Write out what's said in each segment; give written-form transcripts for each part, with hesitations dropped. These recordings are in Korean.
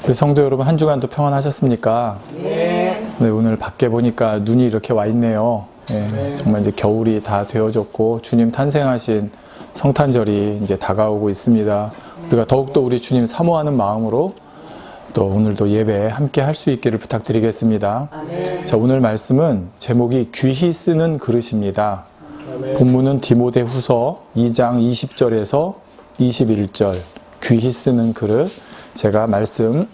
우리 성도 여러분, 한 주간도 평안하셨습니까? 네. 네, 오늘 밖에 보니까 눈이 이렇게 와 있네요. 네, 정말 이제 겨울이 다 되어졌고 주님 탄생하신 성탄절이 이제 다가오고 있습니다. 우리가 더욱더 우리 주님 사모하는 마음으로 또 오늘도 예배 함께 할 수 있기를 부탁드리겠습니다. 아멘. 자, 오늘 말씀은 제목이 귀히 쓰는 그릇입니다. 본문은 디모데후서 2장 20절에서 21절, 귀히 쓰는 그릇. 제가 말씀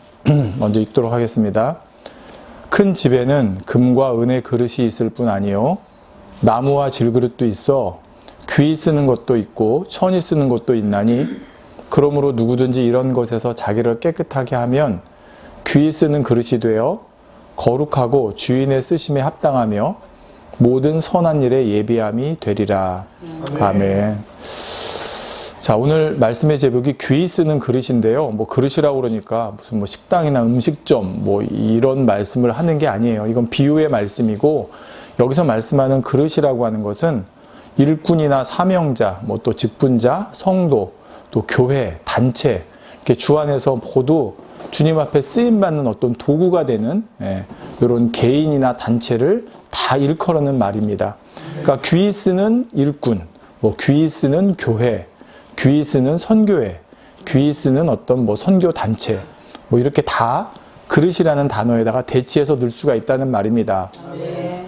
먼저 읽도록 하겠습니다. 큰 집에는 금과 은의 그릇이 있을 뿐 아니요 나무와 질그릇도 있어 귀히 쓰는 것도 있고 천히 쓰는 것도 있나니, 그러므로 누구든지 이런 것에서 자기를 깨끗하게 하면 귀히 쓰는 그릇이 되어 거룩하고 주인의 쓰심에 합당하며 모든 선한 일에 예비함이 되리라. 아멘. 자, 오늘 말씀의 제목이 귀히 쓰는 그릇인데요. 그릇이라고 그러니까 무슨 식당이나 음식점 이런 말씀을 하는 게 아니에요. 이건 비유의 말씀이고, 여기서 말씀하는 그릇이라고 하는 것은 일꾼이나 사명자, 또 직분자, 성도, 또 교회, 단체, 이렇게 주 안에서 모두 주님 앞에 쓰임받는 어떤 도구가 되는 이런 개인이나 단체를 다 일컬어는 말입니다. 그러니까 귀히 쓰는 일꾼, 귀히 쓰는 교회, 귀히 쓰는 선교회, 귀히 쓰는 어떤 선교 단체, 이렇게 다 그릇이라는 단어에다가 대치해서 넣을 수가 있다는 말입니다. 네.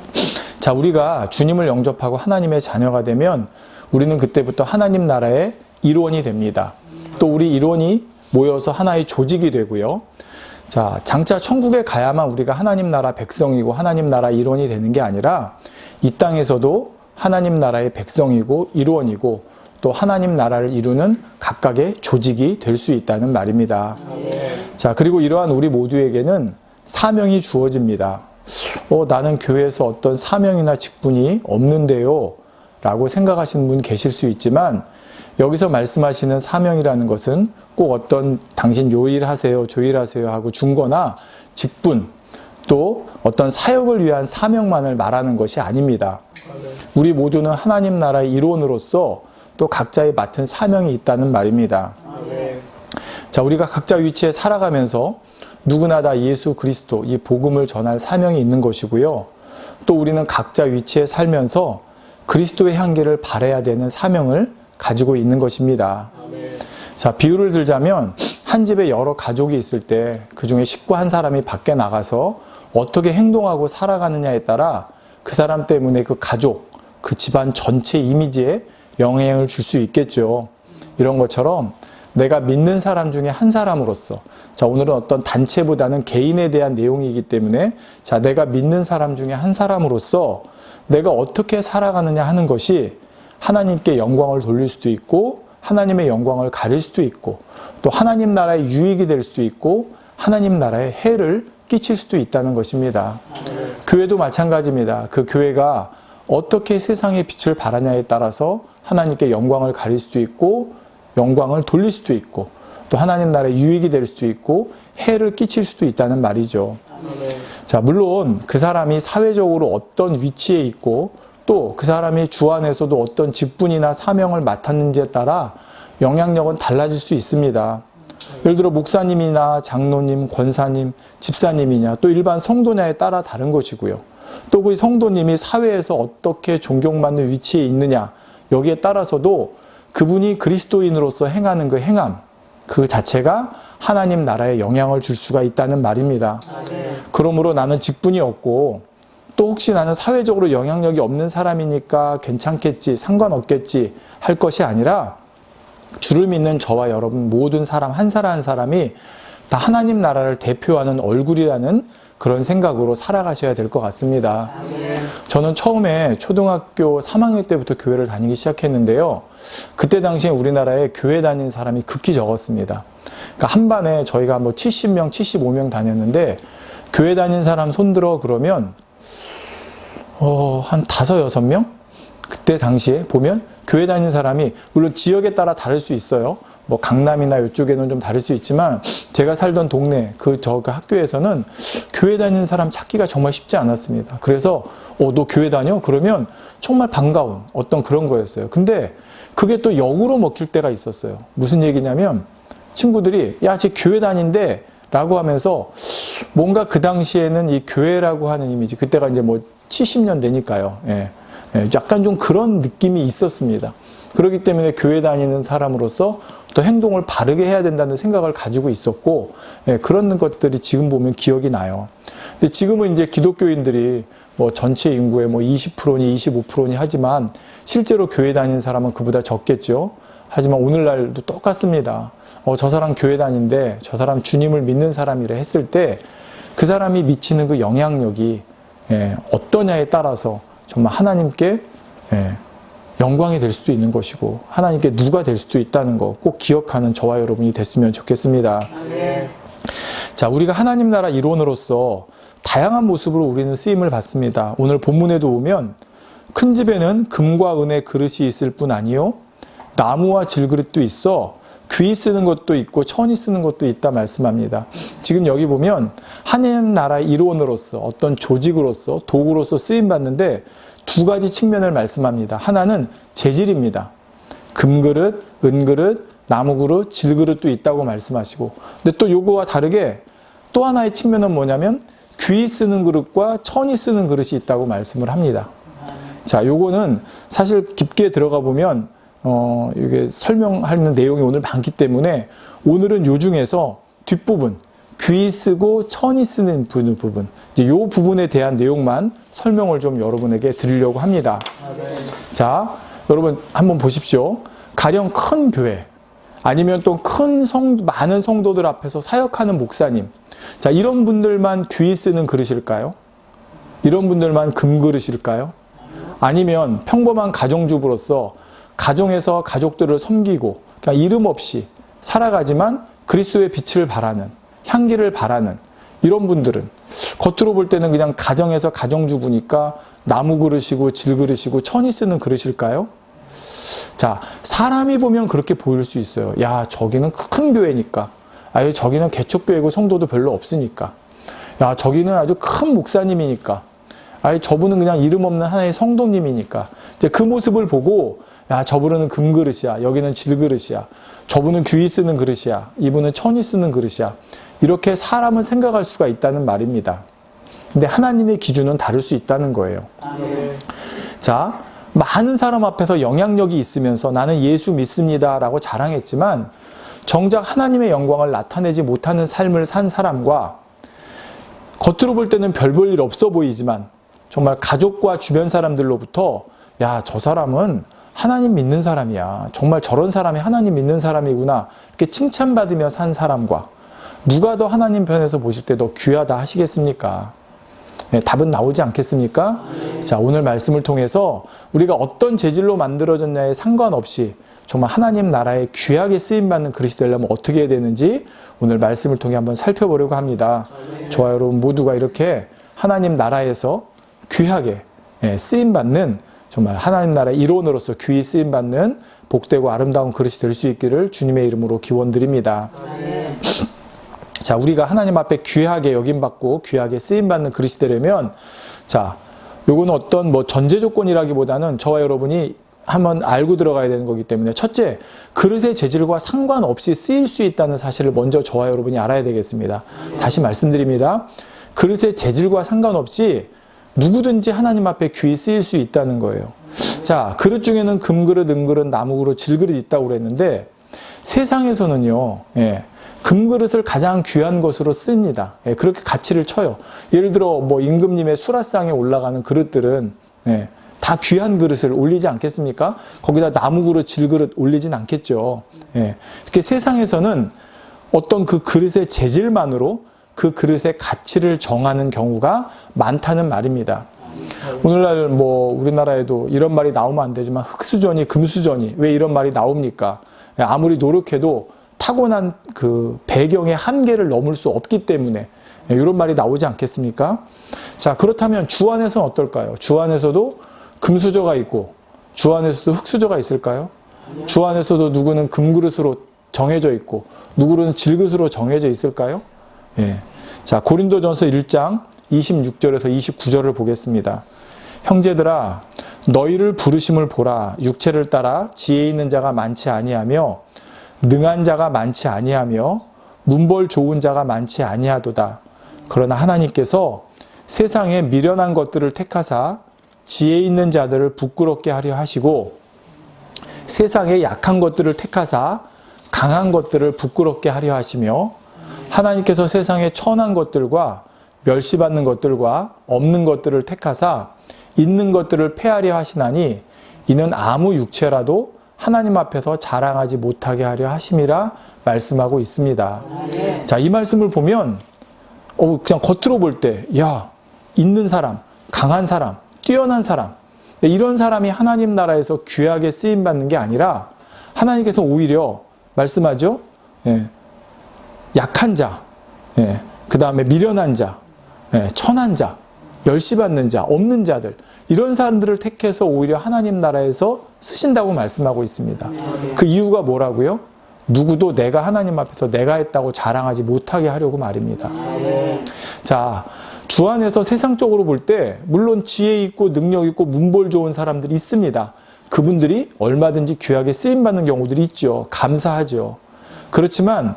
자, 우리가 주님을 영접하고 하나님의 자녀가 되면 우리는 그때부터 하나님 나라의 일원이 됩니다. 또 우리 일원이 모여서 하나의 조직이 되고요. 자, 장차 천국에 가야만 우리가 하나님 나라 백성이고 하나님 나라 일원이 되는 게 아니라 이 땅에서도 하나님 나라의 백성이고 일원이고 또 하나님 나라를 이루는 각각의 조직이 될 수 있다는 말입니다. 자, 그리고 이러한 우리 모두에게는 사명이 주어집니다. 나는 교회에서 어떤 사명이나 직분이 없는데요 라고 생각하시는 분 계실 수 있지만, 여기서 말씀하시는 사명이라는 것은 꼭 어떤 당신 요 일 하세요, 저 일 하세요 하고 준 거나 직분, 또 어떤 사역을 위한 사명만을 말하는 것이 아닙니다. 우리 모두는 하나님 나라의 일원으로서 또 각자의 맡은 사명이 있다는 말입니다. 자, 우리가 각자 위치에 살아가면서 누구나 다 예수 그리스도, 이 복음을 전할 사명이 있는 것이고요. 또 우리는 각자 위치에 살면서 그리스도의 향기를 발해야 되는 사명을 가지고 있는 것입니다. 자, 비유를 들자면 한 집에 여러 가족이 있을 때 그 중에 식구 한 사람이 밖에 나가서 어떻게 행동하고 살아가느냐에 따라 그 사람 때문에 그 가족, 그 집안 전체 이미지에 영향을 줄 수 있겠죠. 이런 것처럼 내가 믿는 사람 중에 한 사람으로서, 자, 오늘은 어떤 단체보다는 개인에 대한 내용이기 때문에, 자, 내가 믿는 사람 중에 한 사람으로서 내가 어떻게 살아가느냐 하는 것이 하나님께 영광을 돌릴 수도 있고 하나님의 영광을 가릴 수도 있고 또 하나님 나라의 유익이 될 수도 있고 하나님 나라에 해를 끼칠 수도 있다는 것입니다. 교회도 마찬가지입니다. 그 교회가 어떻게 세상의 빛을 발하냐에 따라서 하나님께 영광을 가릴 수도 있고 영광을 돌릴 수도 있고 또 하나님 나라의 유익이 될 수도 있고 해를 끼칠 수도 있다는 말이죠. 자, 물론 그 사람이 사회적으로 어떤 위치에 있고 또 그 사람이 주 안에서도 어떤 직분이나 사명을 맡았는지에 따라 영향력은 달라질 수 있습니다. 예를 들어 목사님이나 장로님, 권사님, 집사님이냐 또 일반 성도냐에 따라 다른 것이고요. 또 그 성도님이 사회에서 어떻게 존경받는 위치에 있느냐, 여기에 따라서도 그분이 그리스도인으로서 행하는 그 행함, 그 자체가 하나님 나라에 영향을 줄 수가 있다는 말입니다. 그러므로 나는 직분이 없고 또 혹시 나는 사회적으로 영향력이 없는 사람이니까 괜찮겠지, 상관없겠지 할 것이 아니라 주를 믿는 저와 여러분 모든 사람 한 사람 한 사람이 다 하나님 나라를 대표하는 얼굴이라는 그런 생각으로 살아가셔야 될 것 같습니다. 저는 처음에 초등학교 3학년 때부터 교회를 다니기 시작했는데요. 그때 당시에 우리나라에 교회 다닌 사람이 극히 적었습니다. 그러니까 한 반에 저희가 70명, 75명 다녔는데 교회 다닌 사람 손들어 그러면 한 5, 6명? 그때 당시에 보면 교회 다니는 사람이 물론 지역에 따라 다를 수 있어요. 강남이나 이쪽에는 좀 다를 수 있지만 제가 살던 동네 그 학교에서는 교회 다니는 사람 찾기가 정말 쉽지 않았습니다. 그래서 너 교회 다녀? 그러면 정말 반가운 어떤 그런 거였어요. 근데 그게 또 역으로 먹힐 때가 있었어요. 무슨 얘기냐면 친구들이 야, 쟤 교회 다닌대 라고 하면서 뭔가 그 당시에는 이 교회라고 하는 이미지, 그때가 이제 뭐 70년대니까요. 약간 좀 그런 느낌이 있었습니다. 그렇기 때문에 교회 다니는 사람으로서 또 행동을 바르게 해야 된다는 생각을 가지고 있었고, 그런 것들이 지금 보면 기억이 나요. 근데 지금은 이제 기독교인들이 뭐 전체 인구의 뭐 20%니 25%니 하지만 실제로 교회 다니는 사람은 그보다 적겠죠. 하지만 오늘날도 똑같습니다. 저 사람 교회 다니는데 저 사람 주님을 믿는 사람이라 했을 때 그 사람이 미치는 그 영향력이 어떠냐에 따라서 정말 하나님께 영광이 될 수도 있는 것이고 하나님께 누가 될 수도 있다는 거 꼭 기억하는 저와 여러분이 됐으면 좋겠습니다. 네. 자, 우리가 하나님 나라 일원으로서 다양한 모습으로 우리는 쓰임을 받습니다. 오늘 본문에도 보면 큰 집에는 금과 은의 그릇이 있을 뿐 아니요 나무와 질그릇도 있어 귀 쓰는 것도 있고 천이 쓰는 것도 있다 말씀합니다. 지금 여기 보면 하나님 나라의 일원으로서 어떤 조직으로서 도구로서 쓰임 받는데 두 가지 측면을 말씀합니다. 하나는 재질입니다. 금그릇, 은그릇, 나무그릇, 질그릇도 있다고 말씀하시고, 근데 또 요거와 다르게 또 하나의 측면은 뭐냐면 귀 쓰는 그릇과 천이 쓰는 그릇이 있다고 말씀을 합니다. 자, 요거는 사실 깊게 들어가 보면 이게 설명하는 내용이 오늘 많기 때문에 오늘은 요 중에서 뒷부분, 귀 쓰고 천이 쓰는 부분, 이제 요 부분에 대한 내용만 설명을 좀 여러분에게 드리려고 합니다. 자, 여러분 한번 보십시오. 가령 큰 교회, 아니면 또 많은 성도들 앞에서 사역하는 목사님, 자, 이런 분들만 귀 쓰는 그릇일까요? 이런 분들만 금그릇일까요? 아니면 평범한 가정주부로서 가정에서 가족들을 섬기고 그냥 이름 없이 살아가지만 그리스도의 빛을 바라는, 향기를 바라는 이런 분들은 겉으로 볼 때는 그냥 가정에서 가정주부니까 나무 그릇이고 질 그릇이고 천이 쓰는 그릇일까요? 자, 사람이 보면 그렇게 보일 수 있어요. 야, 저기는 큰 교회니까. 저기는 개척교회고 성도도 별로 없으니까. 야, 저기는 아주 큰 목사님이니까. 저분은 그냥 이름 없는 하나의 성도님이니까. 이제 그 모습을 보고 야, 저분은 금그릇이야. 여기는 질그릇이야. 저분은 귀 쓰는 그릇이야. 이분은 천이 쓰는 그릇이야. 이렇게 사람은 생각할 수가 있다는 말입니다. 근데 하나님의 기준은 다를 수 있다는 거예요. 자, 많은 사람 앞에서 영향력이 있으면서 나는 예수 믿습니다 라고 자랑했지만 정작 하나님의 영광을 나타내지 못하는 삶을 산 사람과 겉으로 볼 때는 별 볼 일 없어 보이지만 정말 가족과 주변 사람들로부터 야, 저 사람은 하나님 믿는 사람이야. 정말 저런 사람이 하나님 믿는 사람이구나. 이렇게 칭찬받으며 산 사람과 누가 더 하나님 편에서 보실 때 더 귀하다 하시겠습니까? 답은 나오지 않겠습니까? 자, 오늘 말씀을 통해서 우리가 어떤 재질로 만들어졌냐에 상관없이 정말 하나님 나라에 귀하게 쓰임받는 그릇이 되려면 어떻게 해야 되는지 오늘 말씀을 통해 한번 살펴보려고 합니다. 저와 여러분 모두가 이렇게 하나님 나라에서 귀하게 쓰임받는 정말 하나님 나라의 일원으로서 귀히 쓰임받는 복되고 아름다운 그릇이 될 수 있기를 주님의 이름으로 기원드립니다. 자, 우리가 하나님 앞에 귀하게 여김받고 귀하게 쓰임받는 그릇이 되려면 자, 요거는 어떤 뭐 전제 조건이라기보다는 저와 여러분이 한번 알고 들어가야 되는 거기 때문에 첫째, 그릇의 재질과 상관없이 쓰일 수 있다는 사실을 먼저 저와 여러분이 알아야 되겠습니다. 다시 말씀드립니다. 그릇의 재질과 상관없이 누구든지 하나님 앞에 귀히 쓰일 수 있다는 거예요. 자, 그릇 중에는 금그릇, 은그릇, 나무그릇, 질그릇 있다고 그랬는데 세상에서는요, 금그릇을 가장 귀한 것으로 씁니다. 그렇게 가치를 쳐요. 예를 들어 뭐 임금님의 수라상에 올라가는 그릇들은 다 귀한 그릇을 올리지 않겠습니까? 거기다 나무그릇, 질그릇 올리진 않겠죠. 이렇게 세상에서는 어떤 그 그릇의 재질만으로 그 그릇의 가치를 정하는 경우가 많다는 말입니다. 오늘날 뭐 우리나라에도 이런 말이 나오면 안 되지만 흙수저니 금수저니 왜 이런 말이 나옵니까? 아무리 노력해도 타고난 그 배경의 한계를 넘을 수 없기 때문에 이런 말이 나오지 않겠습니까? 자, 그렇다면 주 안에서는 어떨까요? 주 안에서도 금수저가 있고 주 안에서도 흙수저가 있을까요? 주 안에서도 누구는 금그릇으로 정해져 있고 누구는 질그릇으로 정해져 있을까요? 자, 고린도전서 1장 26절에서 29절을 보겠습니다. 형제들아, 너희를 부르심을 보라. 육체를 따라 지혜 있는 자가 많지 아니하며 능한 자가 많지 아니하며 문벌 좋은 자가 많지 아니하도다. 그러나 하나님께서 세상에 미련한 것들을 택하사 지혜 있는 자들을 부끄럽게 하려 하시고 세상에 약한 것들을 택하사 강한 것들을 부끄럽게 하려 하시며 하나님께서 세상에 천한 것들과 멸시받는 것들과 없는 것들을 택하사 있는 것들을 폐하려 하시나니 이는 아무 육체라도 하나님 앞에서 자랑하지 못하게 하려 하심이라 말씀하고 있습니다. 자, 이 말씀을 보면 그냥 겉으로 볼 때 야, 있는 사람, 강한 사람, 뛰어난 사람, 이런 사람이 하나님 나라에서 귀하게 쓰임받는 게 아니라 하나님께서 오히려 말씀하죠. 약한 자, 그 다음에 미련한 자, 천한 자, 멸시받는 자, 없는 자들, 이런 사람들을 택해서 오히려 하나님 나라에서 쓰신다고 말씀하고 있습니다. 그 이유가 뭐라고요? 누구도 내가 하나님 앞에서 내가 했다고 자랑하지 못하게 하려고 말입니다. 자, 주 안에서 세상적으로 볼 때 물론 지혜 있고 능력 있고 문벌 좋은 사람들이 있습니다. 그분들이 얼마든지 귀하게 쓰임받는 경우들이 있죠. 감사하죠. 그렇지만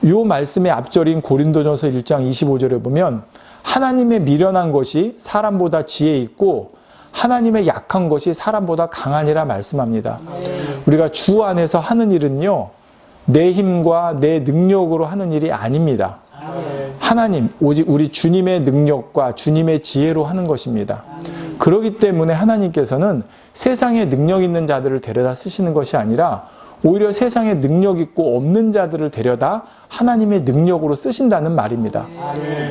이 말씀의 앞절인 고린도전서 1장 25절에 보면 하나님의 미련한 것이 사람보다 지혜 있고 하나님의 약한 것이 사람보다 강하니라 말씀합니다. 우리가 주 안에서 하는 일은요, 내 힘과 내 능력으로 하는 일이 아닙니다. 하나님, 오직 우리 주님의 능력과 주님의 지혜로 하는 것입니다. 그렇기 때문에 하나님께서는 세상에 능력 있는 자들을 데려다 쓰시는 것이 아니라 오히려 세상에 능력 있고 없는 자들을 데려다 하나님의 능력으로 쓰신다는 말입니다.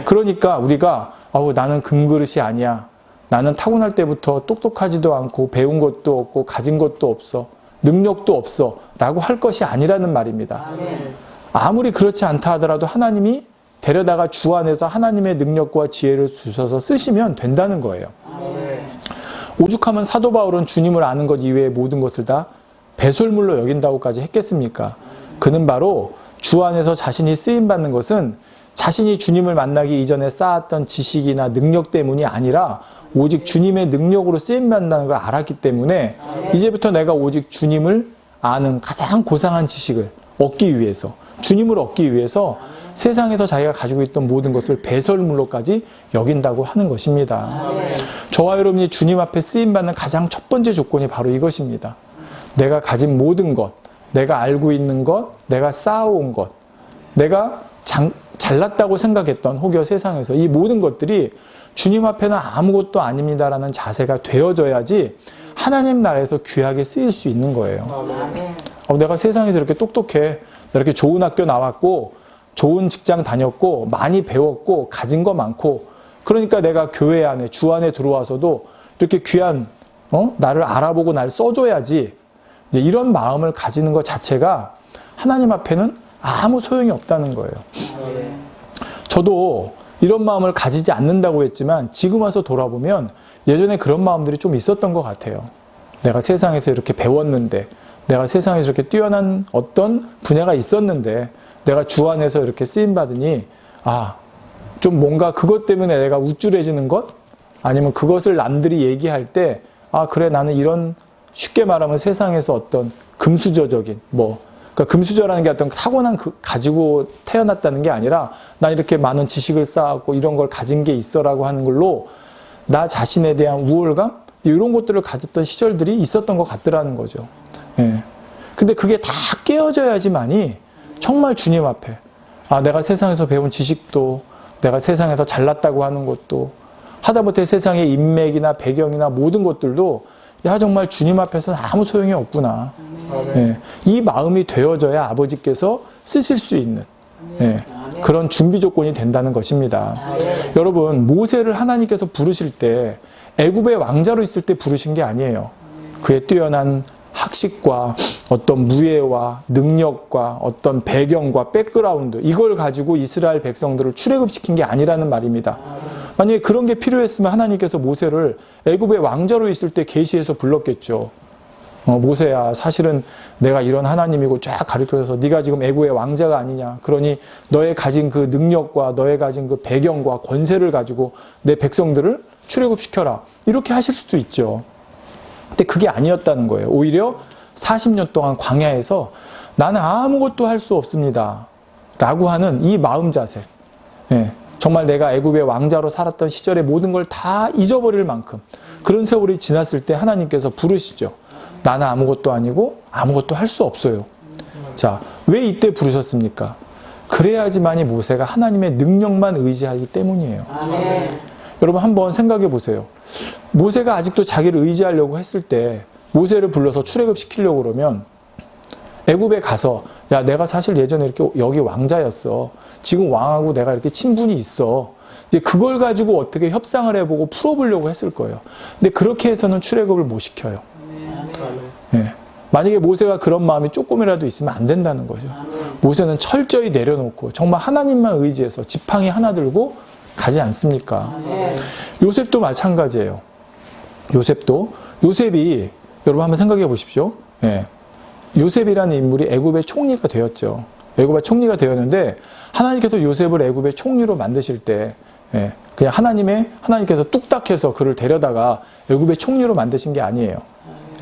그러니까 우리가 나는 금그릇이 아니야. 나는 타고날 때부터 똑똑하지도 않고 배운 것도 없고 가진 것도 없어. 능력도 없어. 라고 할 것이 아니라는 말입니다. 아무리 그렇지 않다 하더라도 하나님이 데려다가 주 안에서 하나님의 능력과 지혜를 주셔서 쓰시면 된다는 거예요. 오죽하면 사도 바울은 주님을 아는 것 이외의 모든 것을 다 배설물로 여긴다고까지 했겠습니까? 그는 바로 주 안에서 자신이 쓰임받는 것은 자신이 주님을 만나기 이전에 쌓았던 지식이나 능력 때문이 아니라 오직 주님의 능력으로 쓰임받는다는 걸 알았기 때문에 이제부터 내가 오직 주님을 아는 가장 고상한 지식을 얻기 위해서, 주님을 얻기 위해서 세상에서 자기가 가지고 있던 모든 것을 배설물로까지 여긴다고 하는 것입니다. 저와 여러분이 주님 앞에 쓰임받는 가장 첫 번째 조건이 바로 이것입니다. 내가 가진 모든 것, 내가 알고 있는 것, 내가 쌓아온 것, 내가 잘났다고 생각했던 혹여 세상에서 이 모든 것들이 주님 앞에는 아무것도 아닙니다라는 자세가 되어져야지 하나님 나라에서 귀하게 쓰일 수 있는 거예요. 내가 세상에서 이렇게 똑똑해, 이렇게 좋은 학교 나왔고 좋은 직장 다녔고 많이 배웠고 가진 거 많고 그러니까 내가 교회 안에 주 안에 들어와서도 이렇게 귀한 나를 알아보고 날 써줘야지, 이제 이런 마음을 가지는 것 자체가 하나님 앞에는 아무 소용이 없다는 거예요. 저도 이런 마음을 가지지 않는다고 했지만 지금 와서 돌아보면 예전에 그런 마음들이 좀 있었던 것 같아요. 내가 세상에서 이렇게 배웠는데, 내가 세상에서 이렇게 뛰어난 어떤 분야가 있었는데 내가 주 안에서 이렇게 쓰임받으니 좀 뭔가 그것 때문에 내가 우쭐해지는 것? 아니면 그것을 남들이 얘기할 때 그래, 나는 이런, 쉽게 말하면 세상에서 어떤 금수저적인 그러니까 금수저라는 게 어떤 타고난 가지고 태어났다는 게 아니라 나 이렇게 많은 지식을 쌓았고 이런 걸 가진 게 있어라고 하는 걸로 나 자신에 대한 우월감? 이런 것들을 가졌던 시절들이 있었던 것 같더라는 거죠. 근데 그게 다 깨어져야지만이 정말 주님 앞에 내가 세상에서 배운 지식도, 내가 세상에서 잘났다고 하는 것도, 하다못해 세상의 인맥이나 배경이나 모든 것들도 정말 주님 앞에서는 아무 소용이 없구나. 이 마음이 되어져야 아버지께서 쓰실 수 있는 그런 준비 조건이 된다는 것입니다. 여러분, 모세를 하나님께서 부르실 때 애굽의 왕자로 있을 때 부르신 게 아니에요. 그의 뛰어난 학식과 어떤 무예와 능력과 어떤 배경과 백그라운드, 이걸 가지고 이스라엘 백성들을 출애굽시킨 게 아니라는 말입니다. 만약에 그런 게 필요했으면 하나님께서 모세를 애굽의 왕자로 있을 때 계시해서 불렀겠죠. 모세야, 사실은 내가 이런 하나님이고 쫙 가르쳐줘서 네가 지금 애굽의 왕자가 아니냐. 그러니 너의 가진 그 능력과 너의 가진 그 배경과 권세를 가지고 내 백성들을 출애굽시켜라. 이렇게 하실 수도 있죠. 근데 그게 아니었다는 거예요. 오히려 40년 동안 광야에서 나는 아무것도 할 수 없습니다. 라고 하는 이 마음 자세. 예, 정말 내가 애굽의 왕자로 살았던 시절의 모든 걸 다 잊어버릴 만큼 그런 세월이 지났을 때 하나님께서 부르시죠. 나는 아무것도 아니고 아무것도 할 수 없어요. 자, 왜 이때 부르셨습니까? 그래야지만이 모세가 하나님의 능력만 의지하기 때문이에요. 아멘. 여러분 한번 생각해 보세요. 모세가 아직도 자기를 의지하려고 했을 때 모세를 불러서 출애굽시키려고 그러면 애굽에 가서 야, 내가 사실 예전에 이렇게 여기 왕자였어. 지금 왕하고 내가 이렇게 친분이 있어. 근데 그걸 가지고 어떻게 협상을 해보고 풀어보려고 했을 거예요. 근데 그렇게 해서는 출애굽을 못 시켜요. 예. 만약에 모세가 그런 마음이 조금이라도 있으면 안 된다는 거죠. 모세는 철저히 내려놓고 정말 하나님만 의지해서 지팡이 하나 들고 가지 않습니까? 요셉도 마찬가지예요. 요셉이 여러분 한번 생각해 보십시오. 예. 요셉이라는 인물이 애굽의 총리가 되었죠. 애굽의 총리가 되었는데 하나님께서 요셉을 애굽의 총리로 만드실 때 예, 그냥 하나님께서 뚝딱해서 그를 데려다가 애굽의 총리로 만드신 게 아니에요.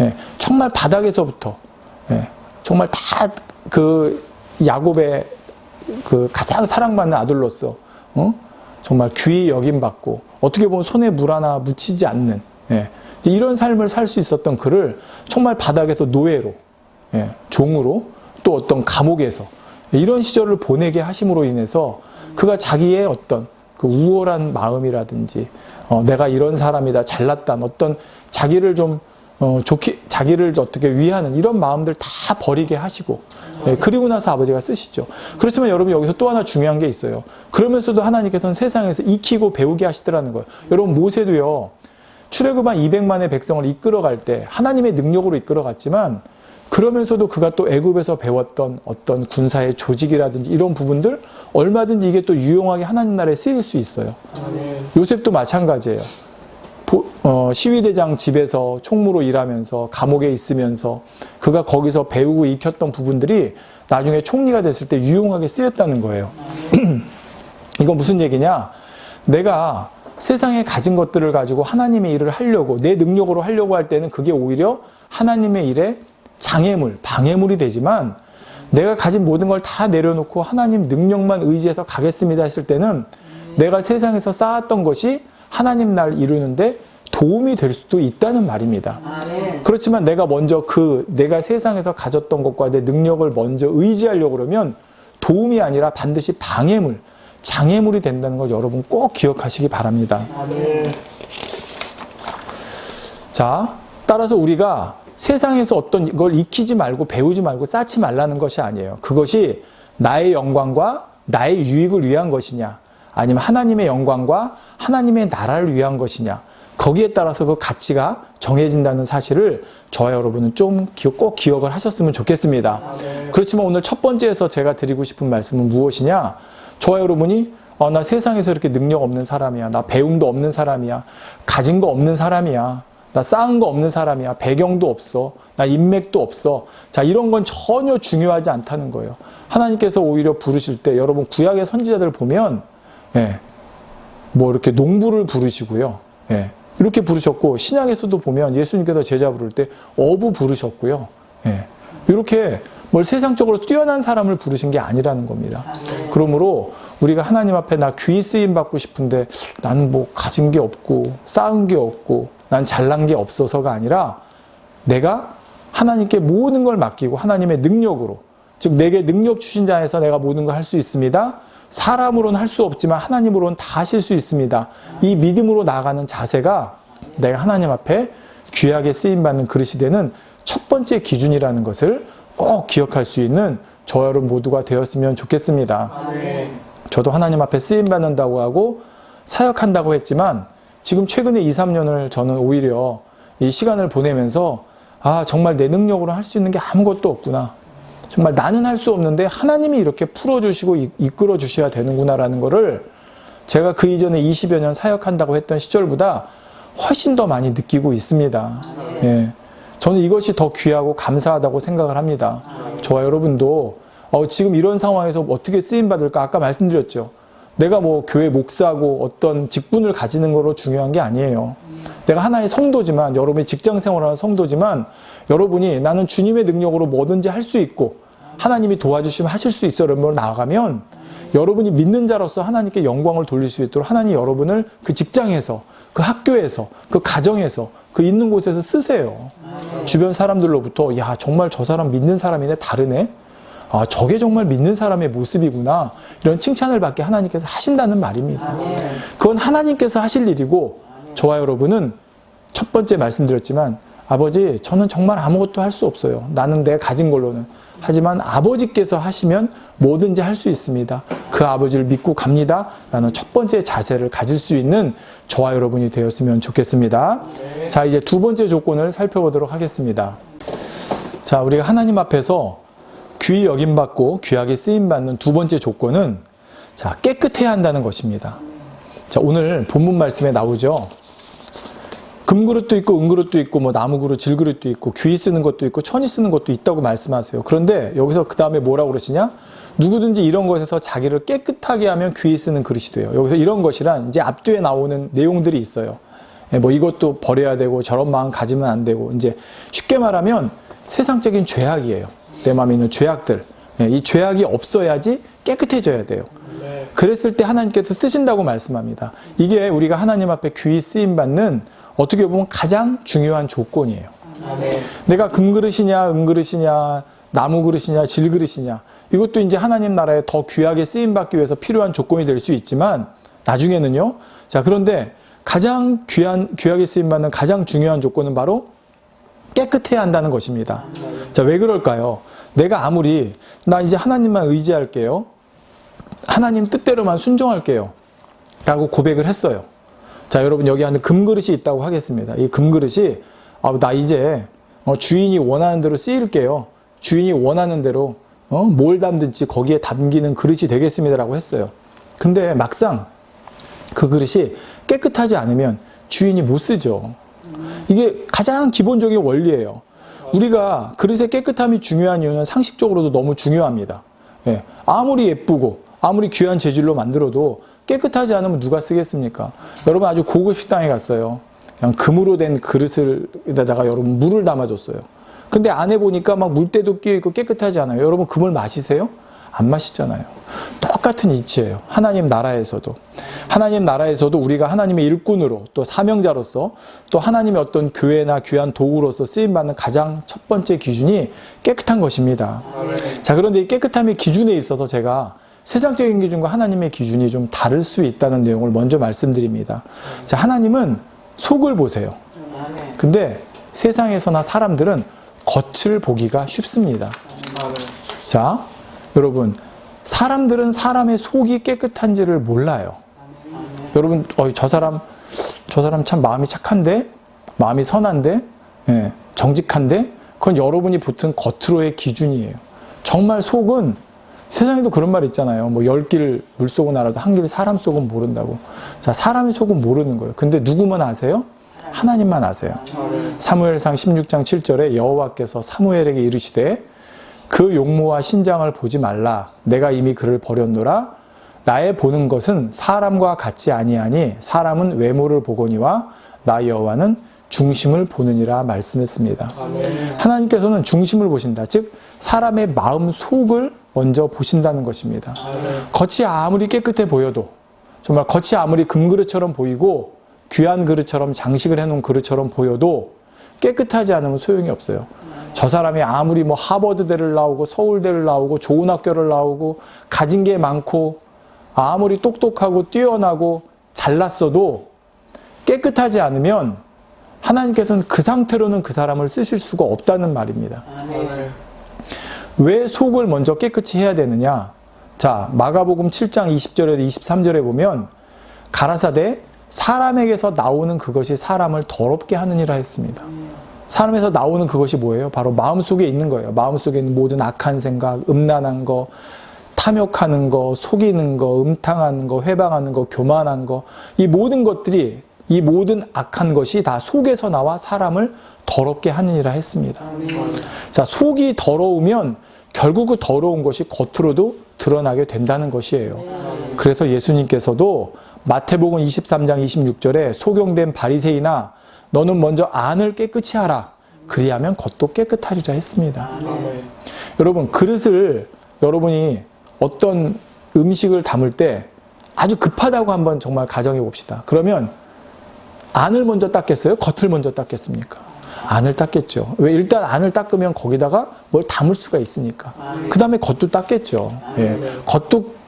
예, 정말 바닥에서부터 예, 정말 다 그 야곱의 그 가장 사랑받는 아들로서 정말 귀히 여김받고 어떻게 보면 손에 물 하나 묻히지 않는 예, 이런 삶을 살 수 있었던 그를 정말 바닥에서 노예로 예, 종으로 또 어떤 감옥에서 이런 시절을 보내게 하심으로 인해서 그가 자기의 어떤 그 우월한 마음이라든지 내가 이런 사람이다 잘났다 어떤 자기를 좀 자기를 어떻게 위하는 이런 마음들 다 버리게 하시고 예, 그리고 나서 아버지가 쓰시죠. 그렇지만 여러분 여기서 또 하나 중요한 게 있어요. 그러면서도 하나님께서는 세상에서 익히고 배우게 하시더라는 거예요. 여러분 모세도요. 출애굽한 200만의 백성을 이끌어갈 때 하나님의 능력으로 이끌어갔지만 그러면서도 그가 또 애굽에서 배웠던 어떤 군사의 조직이라든지 이런 부분들 얼마든지 이게 또 유용하게 하나님 나라에 쓰일 수 있어요. 요셉도 마찬가지예요. 시위대장 집에서 총무로 일하면서 감옥에 있으면서 그가 거기서 배우고 익혔던 부분들이 나중에 총리가 됐을 때 유용하게 쓰였다는 거예요. 이건 무슨 얘기냐? 내가 세상에 가진 것들을 가지고 하나님의 일을 하려고 내 능력으로 하려고 할 때는 그게 오히려 하나님의 일에 장애물, 방해물이 되지만 내가 가진 모든 걸 다 내려놓고 하나님 능력만 의지해서 가겠습니다 했을 때는 내가 세상에서 쌓았던 것이 하나님 나라를 이루는데 도움이 될 수도 있다는 말입니다. 그렇지만 내가 먼저 내가 세상에서 가졌던 것과 내 능력을 먼저 의지하려고 그러면 도움이 아니라 반드시 방해물, 장애물이 된다는 걸 여러분 꼭 기억하시기 바랍니다. 자, 따라서 우리가 세상에서 어떤 걸 익히지 말고 배우지 말고 쌓지 말라는 것이 아니에요. 그것이 나의 영광과 나의 유익을 위한 것이냐 아니면 하나님의 영광과 하나님의 나라를 위한 것이냐 거기에 따라서 그 가치가 정해진다는 사실을 저와 여러분은 좀 꼭 기억을 하셨으면 좋겠습니다. 그렇지만 오늘 첫 번째에서 제가 드리고 싶은 말씀은 무엇이냐? 저와 여러분이 나 세상에서 이렇게 능력 없는 사람이야. 나 배움도 없는 사람이야. 가진 거 없는 사람이야. 나 쌓은 거 없는 사람이야. 배경도 없어. 나 인맥도 없어. 자, 이런 건 전혀 중요하지 않다는 거예요. 하나님께서 오히려 부르실 때 여러분 구약의 선지자들 보면 예, 뭐 이렇게 농부를 부르시고요. 예, 이렇게 부르셨고 신약에서도 보면 예수님께서 제자 부를 때 어부 부르셨고요. 예, 이렇게 뭘 세상적으로 뛰어난 사람을 부르신 게 아니라는 겁니다. 그러므로 우리가 하나님 앞에 나 귀히 쓰임 받고 싶은데 나는 뭐 가진 게 없고 쌓은 게 없고 난 잘난 게 없어서가 아니라 내가 하나님께 모든 걸 맡기고 하나님의 능력으로 즉 내게 능력 주신 자에서 내가 모든 걸 할 수 있습니다. 사람으로는 할 수 없지만 하나님으로는 다 하실 수 있습니다. 이 믿음으로 나아가는 자세가 내가 하나님 앞에 귀하게 쓰임받는 그릇이 되는 첫 번째 기준이라는 것을 꼭 기억할 수 있는 저 여러분 모두가 되었으면 좋겠습니다. 저도 하나님 앞에 쓰임받는다고 하고 사역한다고 했지만 지금 최근에 2, 3년을 저는 오히려 이 시간을 보내면서 정말 내 능력으로 할 수 있는 게 아무것도 없구나. 정말 나는 할 수 없는데 하나님이 이렇게 풀어주시고 이끌어 주셔야 되는구나라는 거를 제가 그 이전에 20여 년 사역한다고 했던 시절보다 훨씬 더 많이 느끼고 있습니다. 예. 저는 이것이 더 귀하고 감사하다고 생각을 합니다. 저와 여러분도 지금 이런 상황에서 어떻게 쓰임받을까? 아까 말씀드렸죠. 내가 뭐 교회 목사고 어떤 직분을 가지는 거로 중요한 게 아니에요. 내가 하나의 성도지만 여러분이 직장 생활하는 성도지만 여러분이 나는 주님의 능력으로 뭐든지 할 수 있고 하나님이 도와주시면 하실 수 있어요. 여러분 나아가면 여러분이 믿는 자로서 하나님께 영광을 돌릴 수 있도록 하나님 여러분을 그 직장에서, 그 학교에서, 그 가정에서, 그 있는 곳에서 쓰세요. 주변 사람들로부터 야 정말 저 사람 믿는 사람이네, 다르네. 아 저게 정말 믿는 사람의 모습이구나. 이런 칭찬을 받게 하나님께서 하신다는 말입니다. 그건 하나님께서 하실 일이고 저와 여러분은 첫 번째 말씀드렸지만 아버지 저는 정말 아무것도 할 수 없어요. 나는 내가 가진 걸로는. 하지만 아버지께서 하시면 뭐든지 할 수 있습니다. 그 아버지를 믿고 갑니다. 라는 첫 번째 자세를 가질 수 있는 저와 여러분이 되었으면 좋겠습니다. 자, 이제 두 번째 조건을 살펴보도록 하겠습니다. 자, 우리가 하나님 앞에서 귀히 여김받고 귀하게 쓰임받는 두 번째 조건은 자, 깨끗해야 한다는 것입니다. 자, 오늘 본문 말씀에 나오죠. 금그릇도 있고 은그릇도 있고 뭐 나무그릇, 질그릇도 있고 귀히 쓰는 것도 있고 천이 쓰는 것도 있다고 말씀하세요. 그런데 여기서 그 다음에 뭐라고 그러시냐? 누구든지 이런 것에서 자기를 깨끗하게 하면 귀히 쓰는 그릇이 돼요. 여기서 이런 것이란 이제 앞뒤에 나오는 내용들이 있어요. 뭐 이것도 버려야 되고 저런 마음 가지면 안 되고 이제 쉽게 말하면 세상적인 죄악이에요. 내 마음에 있는 죄악들. 이 죄악이 없어야지 깨끗해져야 돼요. 그랬을 때 하나님께서 쓰신다고 말씀합니다. 이게 우리가 하나님 앞에 귀히 쓰임받는 어떻게 보면 가장 중요한 조건이에요. 내가 금그릇이냐 은그릇이냐 나무그릇이냐 질그릇이냐 이것도 이제 하나님 나라에 더 귀하게 쓰임받기 위해서 필요한 조건이 될 수 있지만 나중에는요. 자 그런데 가장 귀하게 쓰임받는 가장 중요한 조건은 바로 깨끗해야 한다는 것입니다. 자, 왜 그럴까요? 내가 아무리 나 이제 하나님만 의지할게요. 하나님 뜻대로만 순종할게요. 라고 고백을 했어요. 자, 여러분 여기 안에 금그릇이 있다고 하겠습니다. 이 금그릇이 나 이제 주인이 원하는 대로 쓰일게요. 주인이 원하는 대로 뭘 담든지 거기에 담기는 그릇이 되겠습니다라고 했어요. 근데 막상 그 그릇이 깨끗하지 않으면 주인이 못 쓰죠. 이게 가장 기본적인 원리예요. 우리가 그릇의 깨끗함이 중요한 이유는 상식적으로도 너무 중요합니다. 예, 아무리 예쁘고 아무리 귀한 재질로 만들어도 깨끗하지 않으면 누가 쓰겠습니까? 여러분 아주 고급 식당에 갔어요. 그냥 금으로 된 그릇에다가 여러분 물을 담아줬어요. 근데 안에 보니까 막 물때도 끼어있고 깨끗하지 않아요. 여러분 그 물 마시세요? 안 마시잖아요. 똑같은 이치예요. 하나님 나라에서도. 하나님 나라에서도 우리가 하나님의 일꾼으로 또 사명자로서 또 하나님의 어떤 교회나 귀한 도구로서 쓰임받는 가장 첫 번째 기준이 깨끗한 것입니다. 자, 그런데 이 깨끗함의 기준에 있어서 제가 세상적인 기준과 하나님의 기준이 좀 다를 수 있다는 내용을 먼저 말씀드립니다. 자, 하나님은 속을 보세요. 근데 세상에서나 사람들은 겉을 보기가 쉽습니다. 자, 여러분, 사람들은 사람의 속이 깨끗한지를 몰라요. 여러분, 저 사람 참 마음이 착한데? 마음이 선한데? 예, 정직한데? 그건 여러분이 붙은 겉으로의 기준이에요. 정말 속은 세상에도 그런 말 있잖아요. 뭐 10길 물속은 알아도 한 길 사람 속은 모른다고. 자, 사람의 속은 모르는 거예요. 근데 누구만 아세요? 하나님만 아세요. 사무엘상 16장 7절에 여호와께서 사무엘에게 이르시되 그 용모와 신장을 보지 말라. 내가 이미 그를 버렸노라. 나의 보는 것은 사람과 같지 아니하니 사람은 외모를 보거니와 나 여호와는 중심을 보느니라 말씀했습니다. 하나님께서는 중심을 보신다. 즉 사람의 마음 속을 먼저 보신다는 것입니다. 겉이 아무리 깨끗해 보여도 정말 겉이 아무리 금그릇처럼 보이고 귀한 그릇처럼 장식을 해놓은 그릇처럼 보여도 깨끗하지 않으면 소용이 없어요. 저 사람이 아무리 뭐 하버드대를 나오고 서울대를 나오고 좋은 학교를 나오고 가진 게 많고 아무리 똑똑하고 뛰어나고 잘났어도 깨끗하지 않으면 하나님께서는 그 상태로는 그 사람을 쓰실 수가 없다는 말입니다. 왜 속을 먼저 깨끗이 해야 되느냐? 자, 마가복음 7장 20절에서 23절에 보면 가라사대 사람에게서 나오는 그것이 사람을 더럽게 하느니라 했습니다. 사람에서 나오는 그것이 뭐예요? 바로 마음속에 있는 거예요. 마음속에 있는 모든 악한 생각, 음란한 거, 탐욕하는 거, 속이는 거, 음탕하는 거, 회방하는 거, 교만한 거, 이 모든 것들이 이 모든 악한 것이 다 속에서 나와 사람을 더럽게 하느니라 했습니다. 자, 속이 더러우면 결국 그 더러운 것이 겉으로도 드러나게 된다는 것이에요. 그래서 예수님께서도 마태복음 23장 26절에 소경된 바리새인아 너는 먼저 안을 깨끗이 하라. 그리하면 겉도 깨끗하리라 했습니다. 여러분, 그릇을 여러분이 어떤 음식을 담을 때 아주 급하다고 한번 정말 가정해 봅시다. 그러면 안을 먼저 닦겠어요? 겉을 먼저 닦겠습니까? 안을 닦겠죠. 왜? 일단 안을 닦으면 거기다가 뭘 담을 수가 있으니까. 그 다음에 겉도 닦겠죠. 예.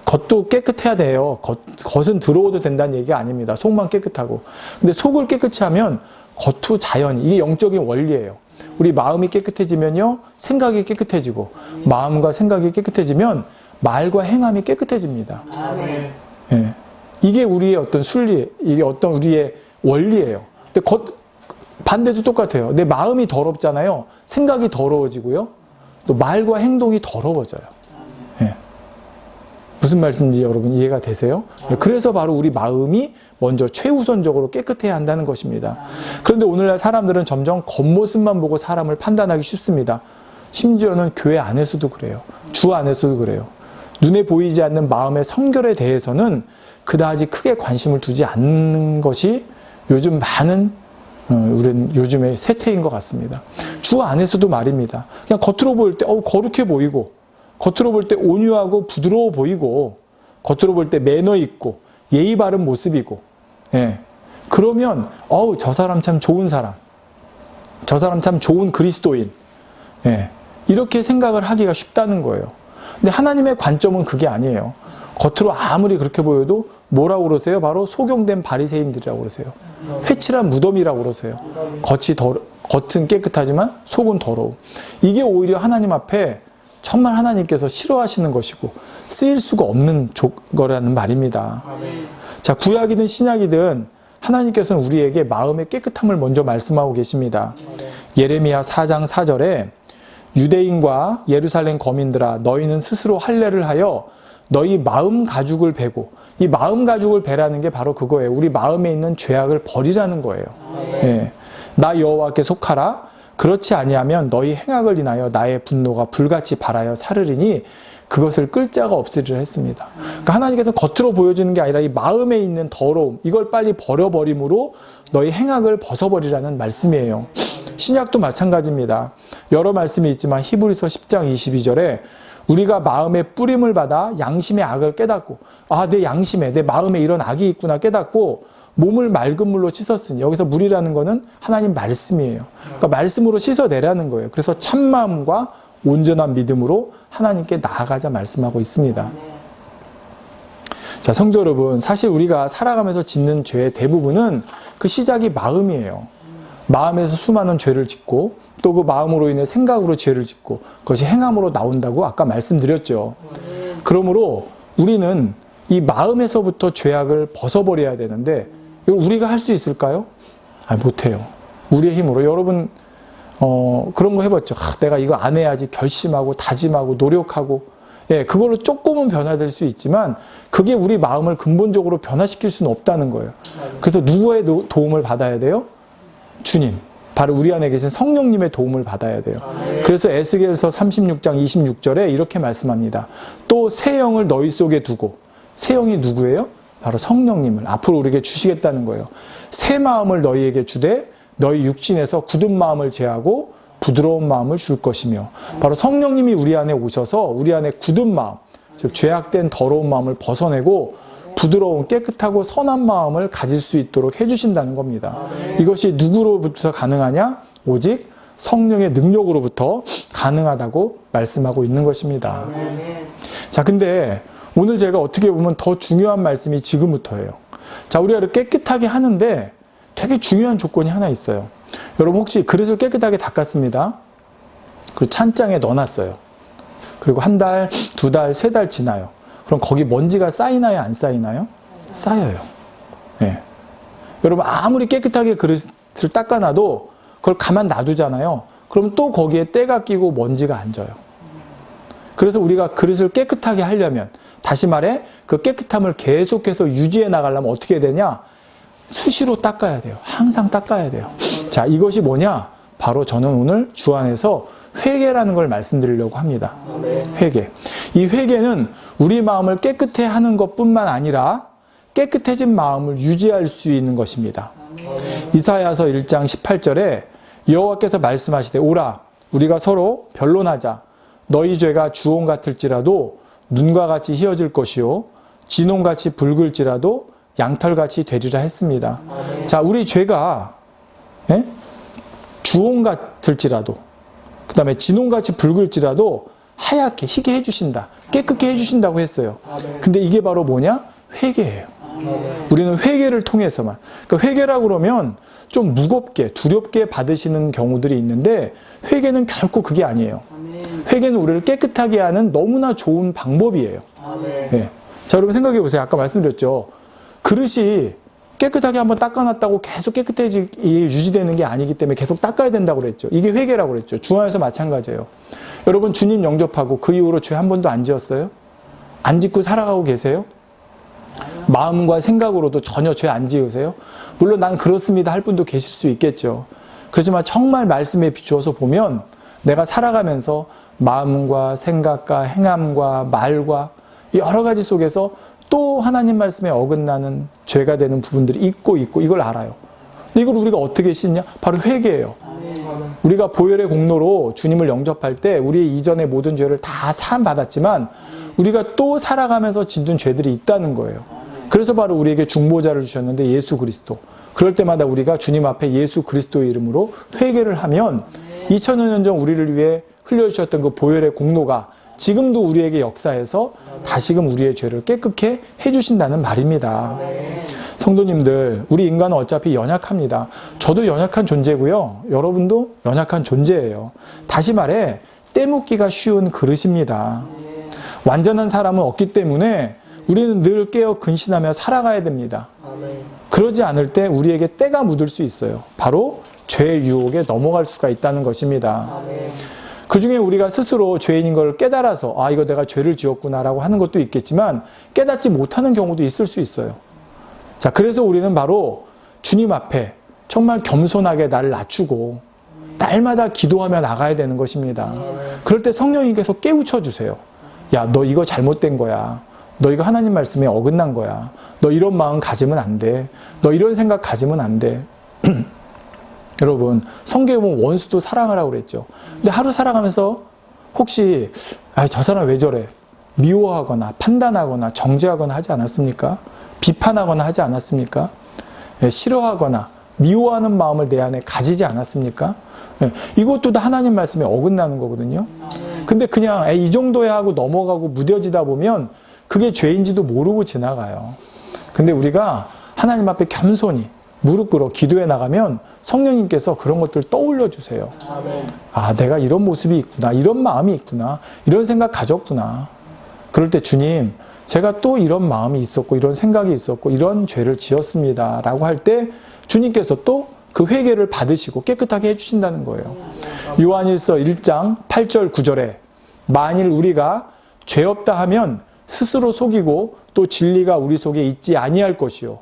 겉도 깨끗해야 돼요. 겉은 들어오도 된다는 얘기가 아닙니다. 속만 깨끗하고. 근데 속을 깨끗이 하면 겉도 자연히, 이게 영적인 원리예요. 우리 마음이 깨끗해지면요, 생각이 깨끗해지고, 마음과 생각이 깨끗해지면 말과 행함이 깨끗해집니다. 예. 이게 우리의 어떤 순리, 이게 어떤 우리의 원리예요. 근데 반대도 똑같아요. 내 마음이 더럽잖아요. 생각이 더러워지고요. 또 말과 행동이 더러워져요. 예. 무슨 말씀인지 여러분 이해가 되세요? 그래서 바로 우리 마음이 먼저 최우선적으로 깨끗해야 한다는 것입니다. 그런데 오늘날 사람들은 점점 겉모습만 보고 사람을 판단하기 쉽습니다. 심지어는 교회 안에서도 그래요. 주 안에서도 그래요. 눈에 보이지 않는 마음의 성결에 대해서는 그다지 크게 관심을 두지 않는 것이 요즘 많은 우리는 요즘의 세태인 것 같습니다. 주 안에서도 말입니다. 그냥 겉으로 보일 때 거룩해 보이고, 겉으로 볼 때 온유하고 부드러워 보이고, 겉으로 볼 때 매너 있고 예의 바른 모습이고, 예. 그러면 저 사람 참 좋은 사람, 저 사람 참 좋은 그리스도인, 예. 이렇게 생각을 하기가 쉽다는 거예요. 근데 하나님의 관점은 그게 아니에요. 겉으로 아무리 그렇게 보여도 뭐라고 그러세요? 바로 소경된 바리새인들이라고 그러세요. 회칠한 무덤이라고 그러세요. 겉은 깨끗하지만 속은 더러움. 이게 오히려 하나님 앞에 정말 하나님께서 싫어하시는 것이고 쓰일 수가 없는 거라는 말입니다. 자, 구약이든 신약이든 하나님께서는 우리에게 마음의 깨끗함을 먼저 말씀하고 계십니다. 예레미야 4장 4절에 유대인과 예루살렘 거민들아, 너희는 스스로 할례를 하여 너희 마음 가죽을 베고, 이 마음 가죽을 베라는 게 바로 그거예요. 우리 마음에 있는 죄악을 버리라는 거예요. 예. 나 여호와께 속하라. 그렇지 아니하면 너희 행악을 인하여 나의 분노가 불같이 발하여 사르리니 그것을 끌 자가 없으리라 했습니다. 그러니까 하나님께서 겉으로 보여주는 게 아니라 이 마음에 있는 더러움, 이걸 빨리 버려버림으로 너희 행악을 벗어버리라는 말씀이에요. 신약도 마찬가지입니다. 여러 말씀이 있지만 히브리서 10장 22절에 우리가 마음의 뿌림을 받아 양심의 악을 깨닫고, 내 양심에, 내 마음에 이런 악이 있구나 깨닫고 몸을 맑은 물로 씻었으니, 여기서 물이라는 거는 하나님 말씀이에요. 그러니까 말씀으로 씻어내라는 거예요. 그래서 참마음과 온전한 믿음으로 하나님께 나아가자 말씀하고 있습니다. 자, 성도 여러분, 사실 우리가 살아가면서 짓는 죄의 대부분은 그 시작이 마음이에요. 마음에서 수많은 죄를 짓고 또 그 마음으로 인해 생각으로 죄를 짓고 그것이 행함으로 나온다고 아까 말씀드렸죠. 그러므로 우리는 이 마음에서부터 죄악을 벗어버려야 되는데 이걸 우리가 할 수 있을까요? 못해요. 우리의 힘으로. 여러분 그런 거 해봤죠. 내가 이거 안 해야지 결심하고 다짐하고 노력하고, 예, 그걸로 조금은 변화될 수 있지만 그게 우리 마음을 근본적으로 변화시킬 수는 없다는 거예요. 그래서 누구의 도움을 받아야 돼요? 주님, 바로 우리 안에 계신 성령님의 도움을 받아야 돼요. 그래서 에스겔서 36장 26절에 이렇게 말씀합니다. 또 새 영을 너희 속에 두고, 새 영이 누구예요? 바로 성령님을 앞으로 우리에게 주시겠다는 거예요. 새 마음을 너희에게 주되 너희 육신에서 굳은 마음을 제하고 부드러운 마음을 줄 것이며, 바로 성령님이 우리 안에 오셔서 우리 안에 굳은 마음, 즉 죄악된 더러운 마음을 벗어내고 부드러운 깨끗하고 선한 마음을 가질 수 있도록 해주신다는 겁니다. 이것이 누구로부터 가능하냐? 오직 성령의 능력으로부터 가능하다고 말씀하고 있는 것입니다. 자, 근데 오늘 제가 어떻게 보면 더 중요한 말씀이 지금부터예요. 자, 우리가 이렇게 깨끗하게 하는데 되게 중요한 조건이 하나 있어요. 여러분 혹시 그릇을 깨끗하게 닦았습니다. 그리고 찬장에 넣어놨어요. 그리고 한 달, 두 달, 세 달 지나요. 그럼 거기 먼지가 쌓이나요? 안 쌓이나요? 쌓여요. 예. 여러분 아무리 깨끗하게 그릇을 닦아놔도 그걸 가만 놔두잖아요. 그럼 또 거기에 때가 끼고 먼지가 앉아요. 그래서 우리가 그릇을 깨끗하게 하려면, 다시 말해 그 깨끗함을 계속해서 유지해 나가려면 어떻게 해야 되냐? 수시로 닦아야 돼요. 항상 닦아야 돼요. 자, 이것이 뭐냐? 바로 저는 오늘 주 안에서 회개라는 걸 말씀드리려고 합니다. 회개. 이 회개는 우리 마음을 깨끗해 하는 것뿐만 아니라 깨끗해진 마음을 유지할 수 있는 것입니다. 이사야서 1장 18절에 여호와께서 말씀하시되 오라 우리가 서로 변론하자. 너희 죄가 주홍 같을지라도 눈과 같이 희어질 것이요 진홍같이 붉을지라도 양털같이 되리라 했습니다. 자, 우리 죄가 주홍 같을지라도 그 다음에 진홍같이 붉을지라도 하얗게 희게 해주신다. 깨끗게 해주신다고 했어요. 근데 이게 바로 뭐냐? 회개예요. 우리는 회개를 통해서만. 그러니까 회개라고 그러면 좀 무겁게 두렵게 받으시는 경우들이 있는데 회개는 결코 그게 아니에요. 회개는 우리를 깨끗하게 하는 너무나 좋은 방법이에요. 네. 자, 여러분 생각해 보세요. 아까 말씀드렸죠. 그릇이 깨끗하게 한번 닦아놨다고 계속 깨끗해지 유지되는 게 아니기 때문에 계속 닦아야 된다고 그랬죠. 이게 회개라고 그랬죠. 주 안에서 마찬가지예요. 여러분 주님 영접하고 그 이후로 죄 한 번도 안 지었어요? 안 짓고 살아가고 계세요? 마음과 생각으로도 전혀 죄 안 지으세요? 물론 난 그렇습니다 할 분도 계실 수 있겠죠. 그렇지만 정말 말씀에 비추어서 보면 내가 살아가면서 마음과 생각과 행함과 말과 여러 가지 속에서 또 하나님 말씀에 어긋나는 죄가 되는 부분들이 있고 이걸 알아요. 근데 이걸 우리가 어떻게 씻냐? 바로 회개예요. 우리가 보혈의 공로로 주님을 영접할 때 우리의 이전의 모든 죄를 다 사함 받았지만 우리가 또 살아가면서 짓는 죄들이 있다는 거예요. 그래서 바로 우리에게 중보자를 주셨는데 예수 그리스도. 그럴 때마다 우리가 주님 앞에 예수 그리스도의 이름으로 회개를 하면 2000여 년 전 우리를 위해 흘려주셨던 그 보혈의 공로가 지금도 우리에게 역사해서 다시금 우리의 죄를 깨끗게 해주신다는 말입니다. 성도님들, 우리 인간은 어차피 연약합니다. 저도 연약한 존재고요. 여러분도 연약한 존재예요. 다시 말해 때묻기가 쉬운 그릇입니다. 완전한 사람은 없기 때문에 우리는 늘 깨어 근신하며 살아가야 됩니다. 그러지 않을 때 우리에게 때가 묻을 수 있어요. 바로 죄의 유혹에 넘어갈 수가 있다는 것입니다. 그 중에 우리가 스스로 죄인인 걸 깨달아서 이거 내가 죄를 지었구나라고 하는 것도 있겠지만 깨닫지 못하는 경우도 있을 수 있어요. 자, 그래서 우리는 바로 주님 앞에 정말 겸손하게 나를 낮추고 날마다 기도하며 나가야 되는 것입니다. 그럴 때 성령님께서 깨우쳐 주세요. 야, 너 이거 잘못된 거야. 너 이거 하나님 말씀에 어긋난 거야. 너 이런 마음 가지면 안 돼. 너 이런 생각 가지면 안 돼. 여러분, 성경에 보면 원수도 사랑하라고 그랬죠. 근데 하루 살아가면서 혹시 저 사람 왜 저래? 미워하거나 판단하거나 정죄하거나 하지 않았습니까? 비판하거나 하지 않았습니까? 싫어하거나 미워하는 마음을 내 안에 가지지 않았습니까? 이것도 다 하나님 말씀에 어긋나는 거거든요. 근데 그냥 이 정도야 하고 넘어가고 무뎌지다 보면 그게 죄인지도 모르고 지나가요. 근데 우리가 하나님 앞에 겸손히 무릎 꿇어 기도해 나가면 성령님께서 그런 것들을 떠올려 주세요. 내가 이런 모습이 있구나. 이런 마음이 있구나. 이런 생각 가졌구나. 그럴 때 주님, 제가 또 이런 마음이 있었고 이런 생각이 있었고 이런 죄를 지었습니다. 라고 할 때 주님께서 또 그 회개를 받으시고 깨끗하게 해주신다는 거예요. 요한일서 1장 8절 9절에 만일 우리가 죄 없다 하면 스스로 속이고 또 진리가 우리 속에 있지 아니할 것이요.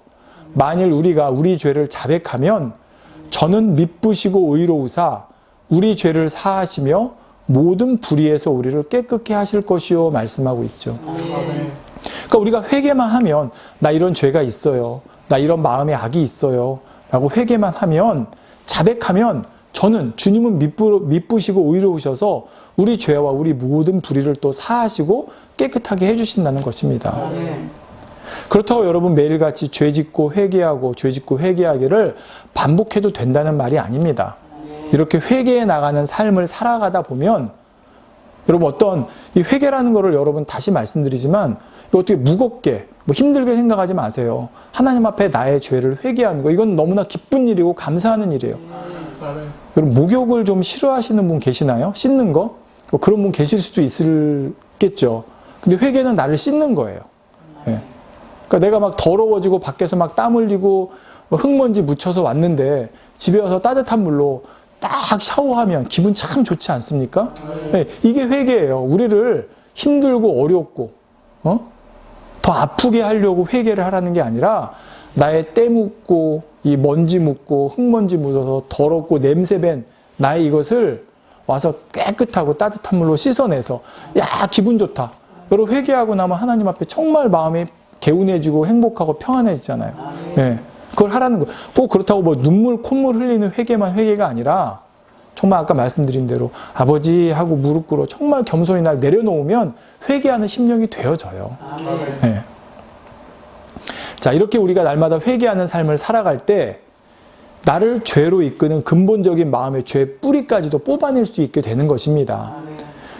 만일 우리가 우리 죄를 자백하면 저는 미쁘시고 의로우사 우리 죄를 사하시며 모든 불의에서 우리를 깨끗게 하실 것이요 말씀하고 있죠. 그러니까 우리가 회개만 하면 나 이런 죄가 있어요. 나 이런 마음의 악이 있어요. 라고 회개만 하면 자백하면 저는 주님은 미쁘시고 의로우셔서 우리 죄와 우리 모든 불의를 또 사하시고 깨끗하게 해주신다는 것입니다. 그렇다고 여러분 매일같이 죄짓고 회개하고 죄짓고 회개하기를 반복해도 된다는 말이 아닙니다. 이렇게 회개해 나가는 삶을 살아가다 보면 여러분 어떤 이 회개라는 거를 여러분 다시 말씀드리지만 이거 어떻게 무겁게 힘들게 생각하지 마세요. 하나님 앞에 나의 죄를 회개하는 거 이건 너무나 기쁜 일이고 감사하는 일이에요. 여러분 목욕을 좀 싫어하시는 분 계시나요? 씻는 거? 그런 분 계실 수도 있겠죠. 근데 회개는 나를 씻는 거예요. 그러니까 내가 막 더러워지고 밖에서 막 땀 흘리고 흙먼지 묻혀서 왔는데 집에 와서 따뜻한 물로 딱 샤워하면 기분 참 좋지 않습니까? 이게 회개예요. 우리를 힘들고 어렵고 더 아프게 하려고 회개를 하라는 게 아니라 나의 때 묻고 이 먼지 묻고 흙먼지 묻어서 더럽고 냄새밴 나의 이것을 와서 깨끗하고 따뜻한 물로 씻어내서 기분 좋다. 여러분 회개하고 나면 하나님 앞에 정말 마음이 개운해지고 행복하고 평안해지잖아요. 그걸 하라는 거. 꼭 그렇다고 눈물 콧물 흘리는 회개만 회개가 아니라 정말 아까 말씀드린 대로 아버지 하고 무릎 꿇어 정말 겸손히 날 내려놓으면 회개하는 심령이 되어져요. 네. 자, 이렇게 우리가 날마다 회개하는 삶을 살아갈 때 나를 죄로 이끄는 근본적인 마음의 죄의 뿌리까지도 뽑아낼 수 있게 되는 것입니다.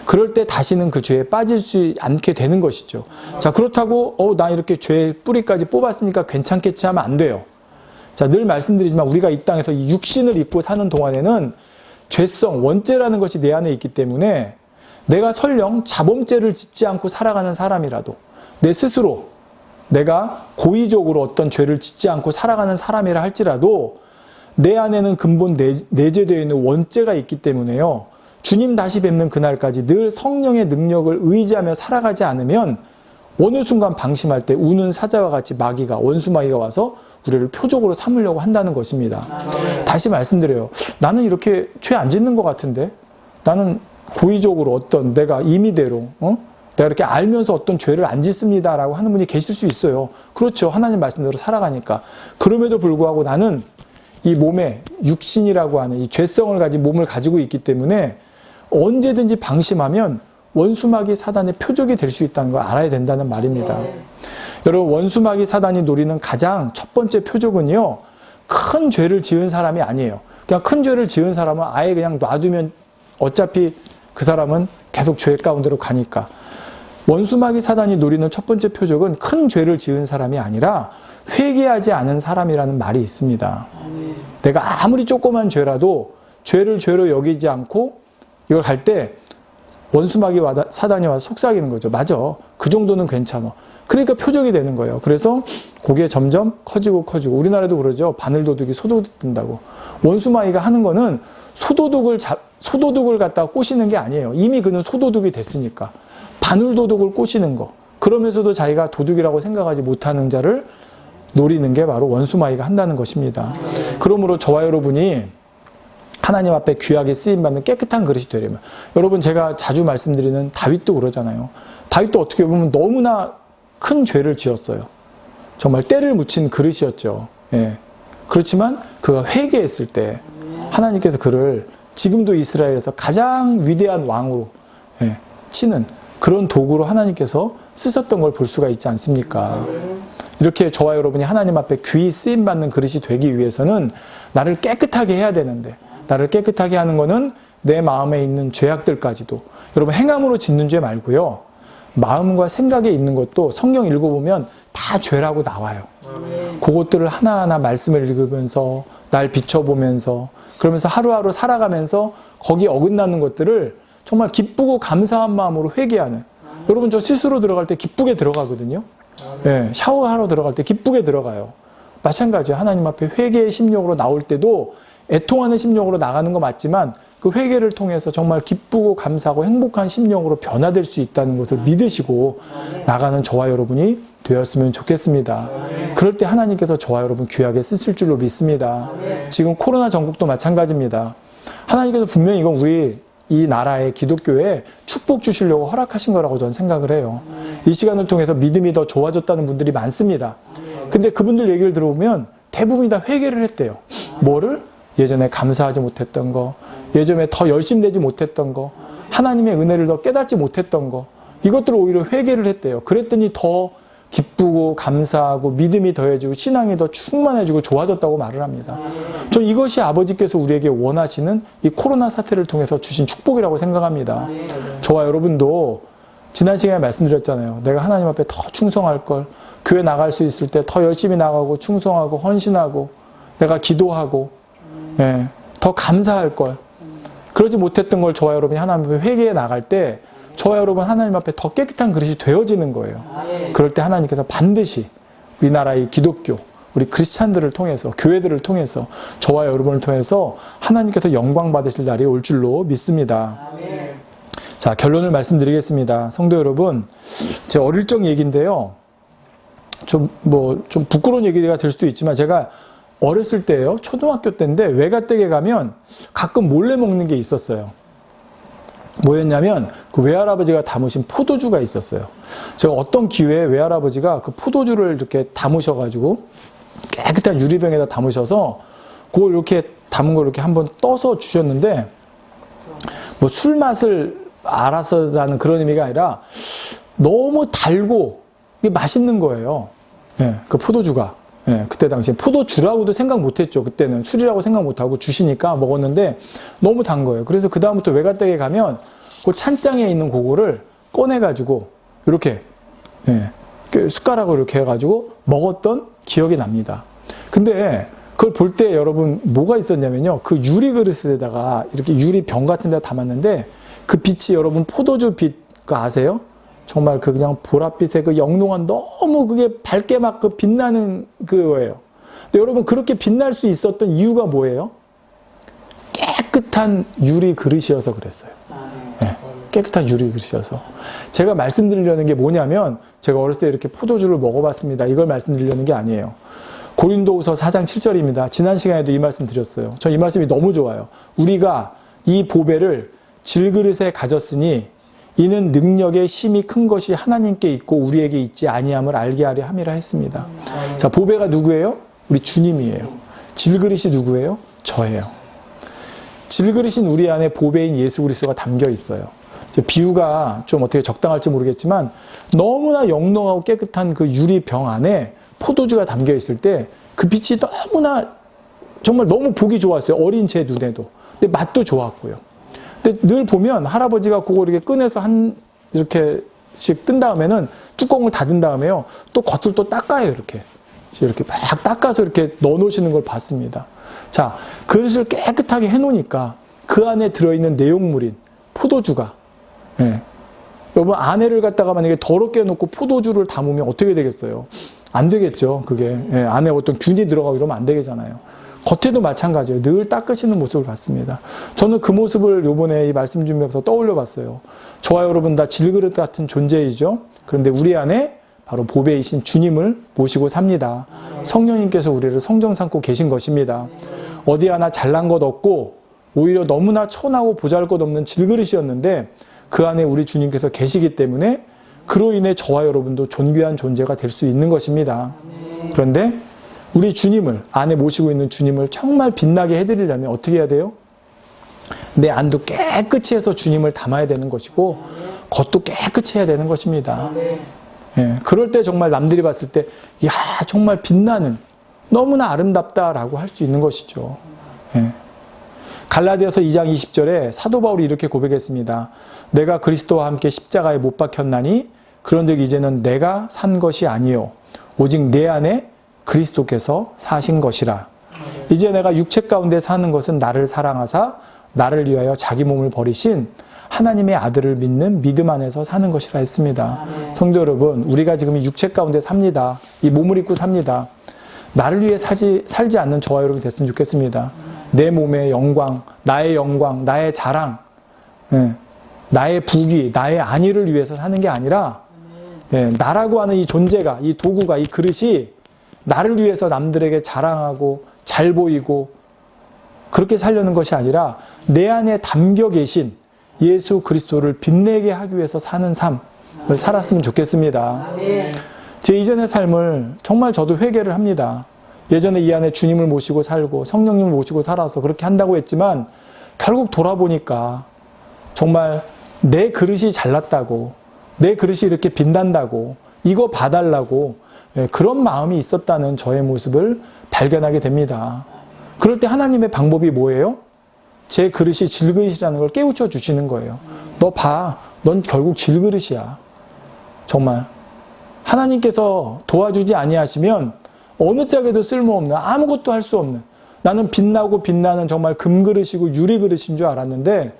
그럴 때 다시는 그 죄에 빠질 수 않게 되는 것이죠. 자, 그렇다고 나 이렇게 죄의 뿌리까지 뽑았으니까 괜찮겠지 하면 안 돼요. 자, 늘 말씀드리지만 우리가 이 땅에서 이 육신을 입고 사는 동안에는 죄성, 원죄라는 것이 내 안에 있기 때문에 내가 설령 자범죄를 짓지 않고 살아가는 사람이라도 내 스스로 내가 고의적으로 어떤 죄를 짓지 않고 살아가는 사람이라 할지라도 내 안에는 근본 내재되어 있는 원죄가 있기 때문에요. 주님 다시 뵙는 그날까지 늘 성령의 능력을 의지하며 살아가지 않으면 어느 순간 방심할 때 우는 사자와 같이 마귀가, 원수 마귀가 와서 우리를 표적으로 삼으려고 한다는 것입니다. 다시 말씀드려요. 나는 이렇게 죄 안 짓는 것 같은데 나는 고의적으로 어떤 내가 임의대로 내가 이렇게 알면서 어떤 죄를 안 짓습니다라고 하는 분이 계실 수 있어요. 그렇죠. 하나님 말씀대로 살아가니까. 그럼에도 불구하고 나는 이 몸에 육신이라고 하는 이 죄성을 가진 몸을 가지고 있기 때문에 언제든지 방심하면 원수마귀 사단의 표적이 될 수 있다는 걸 알아야 된다는 말입니다. 여러분, 원수마귀 사단이 노리는 가장 첫 번째 표적은요, 큰 죄를 지은 사람이 아니에요. 그냥 큰 죄를 지은 사람은 아예 그냥 놔두면 어차피 그 사람은 계속 죄 가운데로 가니까. 원수마귀 사단이 노리는 첫 번째 표적은 큰 죄를 지은 사람이 아니라 회개하지 않은 사람이라는 말이 있습니다. 내가 아무리 조그만 죄라도 죄를 죄로 여기지 않고 이걸 갈 때 원수마귀 사단이 와서 속삭이는 거죠. 맞아. 그 정도는 괜찮아. 그러니까 표적이 되는 거예요. 그래서 그게 점점 커지고 우리나라도 그러죠. 바늘도둑이 소도둑 든다고. 원수마귀가 하는 거는 소도둑을 갖다가 꼬시는 게 아니에요. 이미 그는 소도둑이 됐으니까. 바늘도둑을 꼬시는 거. 그러면서도 자기가 도둑이라고 생각하지 못하는 자를 노리는 게 바로 원수마귀가 한다는 것입니다. 그러므로 저와 여러분이 하나님 앞에 귀하게 쓰임받는 깨끗한 그릇이 되려면, 여러분 제가 자주 말씀드리는 다윗도 그러잖아요. 다윗도 어떻게 보면 너무나 큰 죄를 지었어요. 정말 때를 묻힌 그릇이었죠. 예. 그렇지만 그가 회개했을 때 하나님께서 그를 지금도 이스라엘에서 가장 위대한 왕으로 치는 그런 도구로 하나님께서 쓰셨던 걸 볼 수가 있지 않습니까? 이렇게 저와 여러분이 하나님 앞에 귀히 쓰임받는 그릇이 되기 위해서는 나를 깨끗하게 해야 되는데, 나를 깨끗하게 하는 거는 내 마음에 있는 죄악들까지도, 여러분 행함으로 짓는 죄 말고요, 마음과 생각에 있는 것도 성경 읽어보면 다 죄라고 나와요. 그것들을 하나하나 말씀을 읽으면서 날 비춰보면서 그러면서 하루하루 살아가면서 거기에 어긋나는 것들을 정말 기쁘고 감사한 마음으로 회개하는, 여러분 저 씻으러 들어갈 때 기쁘게 들어가거든요. 예, 샤워하러 들어갈 때 기쁘게 들어가요. 마찬가지예요. 하나님 앞에 회개의 심령으로 나올 때도 애통하는 심령으로 나가는 거 맞지만 그 회개를 통해서 정말 기쁘고 감사하고 행복한 심령으로 변화될 수 있다는 것을 믿으시고 나가는 저와 여러분이 되었으면 좋겠습니다. 그럴 때 하나님께서 저와 여러분 귀하게 쓰실 줄로 믿습니다. 지금 코로나 전국도 마찬가지입니다. 하나님께서 분명히 이건 우리 이 나라의 기독교에 축복 주시려고 허락하신 거라고 저는 생각을 해요. 이 시간을 통해서 믿음이 더 좋아졌다는 분들이 많습니다. 근데 그분들 얘기를 들어보면 대부분이 다 회개를 했대요. 뭐를? 예전에 감사하지 못했던 거, 예전에 더 열심히 내지 못했던 거, 하나님의 은혜를 더 깨닫지 못했던 거, 이것들을 오히려 회개를 했대요. 그랬더니 더 기쁘고 감사하고 믿음이 더해지고 신앙이 더 충만해지고 좋아졌다고 말을 합니다. 저 이것이 아버지께서 우리에게 원하시는 이 코로나 사태를 통해서 주신 축복이라고 생각합니다. 저와 여러분도 지난 시간에 말씀드렸잖아요. 내가 하나님 앞에 더 충성할 걸, 교회 나갈 수 있을 때 더 열심히 나가고 충성하고 헌신하고 내가 기도하고 더 감사할 걸, 그러지 못했던 걸 저와 여러분이 하나님 앞에 회개해 나갈 때 저와 여러분 하나님 앞에 더 깨끗한 그릇이 되어지는 거예요. 그럴 때 하나님께서 반드시 우리나라의 기독교, 우리 크리스찬들을 통해서, 교회들을 통해서, 저와 여러분을 통해서 하나님께서 영광 받으실 날이 올 줄로 믿습니다. 자, 결론을 말씀드리겠습니다. 성도 여러분, 제 어릴 적 얘기인데요. 좀 부끄러운 얘기가 될 수도 있지만 제가 어렸을 때예요. 초등학교 때인데 외가댁에 가면 가끔 몰래 먹는 게 있었어요. 뭐였냐면 그 외할아버지가 담으신 포도주가 있었어요. 제가 어떤 기회에 외할아버지가 그 포도주를 이렇게 담으셔가지고 깨끗한 유리병에다 담으셔서 그걸 이렇게 담은 걸 이렇게 한번 떠서 주셨는데 뭐 술 맛을 알아서라는 그런 의미가 아니라 너무 달고 이게 맛있는 거예요. 예, 그 포도주가. 예, 그때 당시에 포도주라고도 생각 못했죠. 그때는 술이라고 생각 못하고 주시니까 먹었는데 너무 단 거예요. 그래서 그 다음부터 외가댁에 가면 그 찬장에 있는 그거를 꺼내가지고 이렇게 예, 숟가락으로 이렇게 해가지고 먹었던 기억이 납니다. 근데 그걸 볼 때 여러분 뭐가 있었냐면요. 그 유리 그릇에다가 이렇게 유리병 같은 데 담았는데 그 빛이 여러분 포도주 빛 그거 아세요? 정말 그 그냥 보랏빛의 그 영롱한 너무 그게 밝게 막 그 빛나는 그거예요. 근데 여러분 그렇게 빛날 수 있었던 이유가 뭐예요? 깨끗한 유리 그릇이어서 그랬어요. 네, 깨끗한 유리 그릇이어서. 제가 말씀드리려는 게 뭐냐면 제가 어렸을 때 이렇게 포도주를 먹어봤습니다. 이걸 말씀드리려는 게 아니에요. 고린도후서 4장 7절입니다. 지난 시간에도 이 말씀 드렸어요. 저 이 말씀이 너무 좋아요. 우리가 이 보배를 질그릇에 가졌으니 이는 능력의 힘이 큰 것이 하나님께 있고 우리에게 있지 아니함을 알게 하려 함이라 했습니다. 자, 보배가 누구예요? 우리 주님이에요. 질그릇이 누구예요? 저예요. 질그릇인 우리 안에 보배인 예수 그리스도가 담겨 있어요. 비유가 좀 어떻게 적당할지 모르겠지만 너무나 영롱하고 깨끗한 그 유리병 안에 포도주가 담겨 있을 때 그 빛이 너무나 정말 너무 보기 좋았어요. 어린 제 눈에도. 근데 맛도 좋았고요. 근데 늘 보면 할아버지가 그거 이렇게 꺼내서 이렇게씩 뜬 다음에는 뚜껑을 닫은 다음에요. 또 겉을 또 닦아요. 이렇게 막 닦아서 이렇게 넣어 놓으시는 걸 봤습니다. 자, 그릇을 깨끗하게 해 놓으니까 그 안에 들어있는 내용물인 포도주가 예. 여러분 아내를 갖다가 만약에 더럽게 해놓고 포도주를 담으면 어떻게 되겠어요? 안 되겠죠. 그게 예, 안에 어떤 균이 들어가고 이러면 안 되겠잖아요. 겉에도 마찬가지예요. 늘 닦으시는 모습을 봤습니다. 저는 그 모습을 요번에 이 말씀 준비하면서 떠올려 봤어요. 저와 여러분 다 질그릇 같은 존재이죠. 그런데 우리 안에 바로 보배이신 주님을 모시고 삽니다. 성령님께서 우리를 성전 삼고 계신 것입니다. 어디 하나 잘난 것 없고 오히려 너무나 천하고 보잘것없는 질그릇이었는데 그 안에 우리 주님께서 계시기 때문에 그로 인해 저와 여러분도 존귀한 존재가 될 수 있는 것입니다. 그런데 우리 주님을 안에 모시고 있는 주님을 정말 빛나게 해드리려면 어떻게 해야 돼요? 내 안도 깨끗이 해서 주님을 담아야 되는 것이고 겉도 깨끗이 해야 되는 것입니다. 예, 그럴 때 정말 남들이 봤을 때 야 정말 빛나는 너무나 아름답다라고 할 수 있는 것이죠. 예. 갈라디아서 2장 20절에 사도 바울이 이렇게 고백했습니다. 내가 그리스도와 함께 십자가에 못 박혔나니 그런즉 이제는 내가 산 것이 아니요 오직 내 안에 그리스도께서 사신 것이라. 이제 내가 육체 가운데 사는 것은 나를 사랑하사 나를 위하여 자기 몸을 버리신 하나님의 아들을 믿는 믿음 안에서 사는 것이라 했습니다. 성도 여러분, 우리가 지금 이 육체 가운데 삽니다. 이 몸을 입고 삽니다. 나를 위해 살지 않는 저와 여러분이 됐으면 좋겠습니다. 내 몸의 영광, 나의 자랑, 나의 부귀, 나의 안위를 위해서 사는 게 아니라 나라고 하는 이 존재가, 이 도구가, 이 그릇이 나를 위해서 남들에게 자랑하고 잘 보이고 그렇게 살려는 것이 아니라 내 안에 담겨 계신 예수 그리스도를 빛내게 하기 위해서 사는 삶을 살았으면 좋겠습니다. 제 이전의 삶을 정말 저도 회개를 합니다. 예전에 이 안에 주님을 모시고 살고 성령님을 모시고 살아서 그렇게 한다고 했지만 결국 돌아보니까 정말 내 그릇이 잘났다고 내 그릇이 이렇게 빛난다고 이거 봐달라고 그런 마음이 있었다는 저의 모습을 발견하게 됩니다. 그럴 때 하나님의 방법이 뭐예요? 제 그릇이 질그릇이라는 걸 깨우쳐 주시는 거예요. 너 봐. 넌 결국 질그릇이야. 정말. 하나님께서 도와주지 아니하시면 어느 짝에도 쓸모없는 아무것도 할 수 없는 나는 빛나고 빛나는 정말 금그릇이고 유리그릇인 줄 알았는데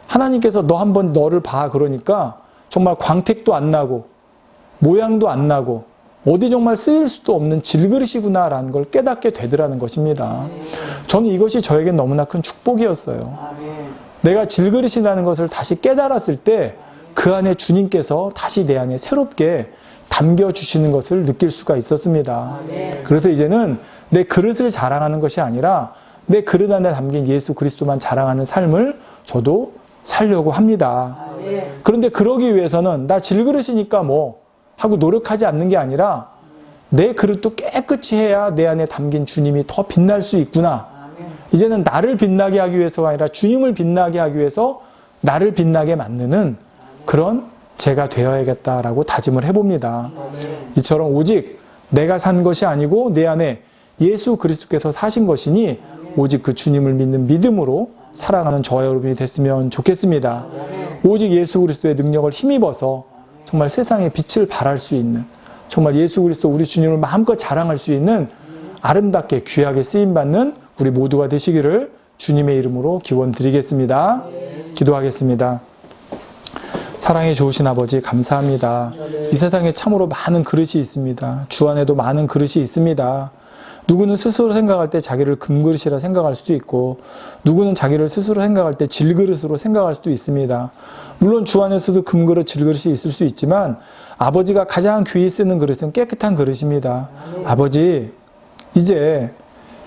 하나님께서 너 한번 너를 봐 그러니까 정말 광택도 안 나고 모양도 안 나고 어디 정말 쓰일 수도 없는 질그릇이구나라는 걸 깨닫게 되더라는 것입니다. 저는 이것이 저에겐 너무나 큰 축복이었어요. 내가 질그릇이라는 것을 다시 깨달았을 때 그 안에 주님께서 다시 내 안에 새롭게 담겨주시는 것을 느낄 수가 있었습니다. 그래서 이제는 내 그릇을 자랑하는 것이 아니라 내 그릇 안에 담긴 예수 그리스도만 자랑하는 삶을 저도 살려고 합니다. 그런데 그러기 위해서는 나 질그릇이니까 뭐 하고 노력하지 않는 게 아니라 내 그릇도 깨끗이 해야 내 안에 담긴 주님이 더 빛날 수 있구나. 이제는 나를 빛나게 하기 위해서가 아니라 주님을 빛나게 하기 위해서 나를 빛나게 만드는 그런 제가 되어야겠다라고 다짐을 해봅니다. 이처럼 오직 내가 산 것이 아니고 내 안에 예수 그리스도께서 사신 것이니 오직 그 주님을 믿는 믿음으로 살아가는 저와 여러분이 됐으면 좋겠습니다. 오직 예수 그리스도의 능력을 힘입어서 정말 세상에 빛을 발할 수 있는, 정말 예수 그리스도 우리 주님을 마음껏 자랑할 수 있는 아름답게 귀하게 쓰임받는 우리 모두가 되시기를 주님의 이름으로 기원드리겠습니다. 기도하겠습니다. 사랑이 좋으신 아버지 감사합니다. 이 세상에 참으로 많은 그릇이 있습니다. 주 안에도 많은 그릇이 있습니다. 누구는 스스로 생각할 때 자기를 금그릇이라 생각할 수도 있고, 누구는 자기를 스스로 생각할 때 질그릇으로 생각할 수도 있습니다. 물론 주 안에서도 금그릇, 질그릇이 있을 수 있지만 아버지가 가장 귀히 쓰는 그릇은 깨끗한 그릇입니다. 아버지, 이제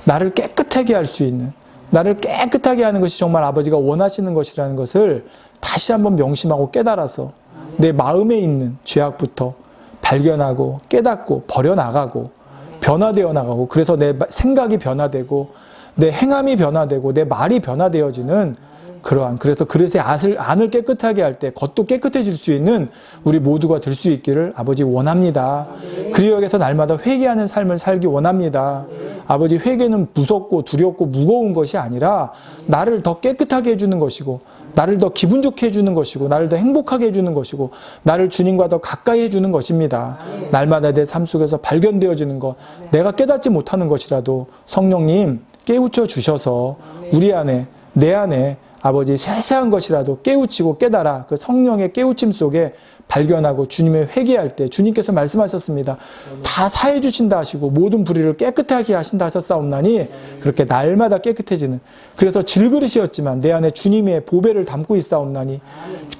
나를 깨끗하게 할 수 있는, 나를 깨끗하게 하는 것이 정말 아버지가 원하시는 것이라는 것을 다시 한번 명심하고 깨달아서 내 마음에 있는 죄악부터 발견하고 깨닫고 버려나가고 변화되어 나가고, 그래서 내 생각이 변화되고 내 행함이 변화되고 내 말이 변화되어지는 그러한, 그래서 그릇의 안을 깨끗하게 할 때 겉도 깨끗해질 수 있는 우리 모두가 될 수 있기를 아버지 원합니다. 그리하여서 날마다 회개하는 삶을 살기 원합니다. 아버지, 회개는 무섭고 두렵고 무거운 것이 아니라 나를 더 깨끗하게 해주는 것이고, 나를 더 기분 좋게 해주는 것이고, 나를 더 행복하게 해주는 것이고, 나를 주님과 더 가까이 해주는 것입니다. 날마다 내 삶 속에서 발견되어지는 것, 내가 깨닫지 못하는 것이라도 성령님 깨우쳐 주셔서 우리 안에, 내 안에 아버지 세세한 것이라도 깨우치고 깨달아 그 성령의 깨우침 속에 발견하고 주님의 회개할 때 주님께서 말씀하셨습니다. 다 사해 주신다 하시고 모든 불의를 깨끗하게 하신다 하셨사옵나니 그렇게 날마다 깨끗해지는, 그래서 질그릇이었지만 내 안에 주님의 보배를 담고 있사옵나니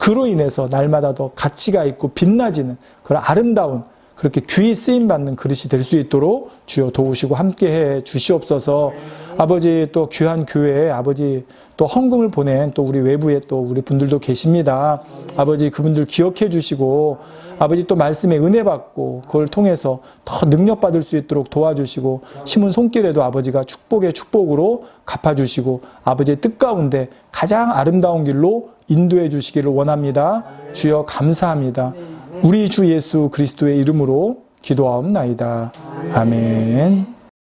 그로 인해서 날마다 더 가치가 있고 빛나지는 그런 아름다운, 그렇게 귀히 쓰임받는 그릇이 될 수 있도록 주여 도우시고 함께해 주시옵소서. 아버지, 또 귀한 교회에 아버지 또 헌금을 보낸 또 우리 외부에 또 우리 분들도 계십니다. 아버지, 그분들 기억해 주시고 아버지 또 말씀에 은혜 받고 그걸 통해서 더 능력받을 수 있도록 도와주시고, 심은 손길에도 아버지가 축복의 축복으로 갚아주시고 아버지의 뜻 가운데 가장 아름다운 길로 인도해 주시기를 원합니다. 주여 감사합니다. 우리 주 예수 그리스도의 이름으로 기도하옵나이다. 아멘.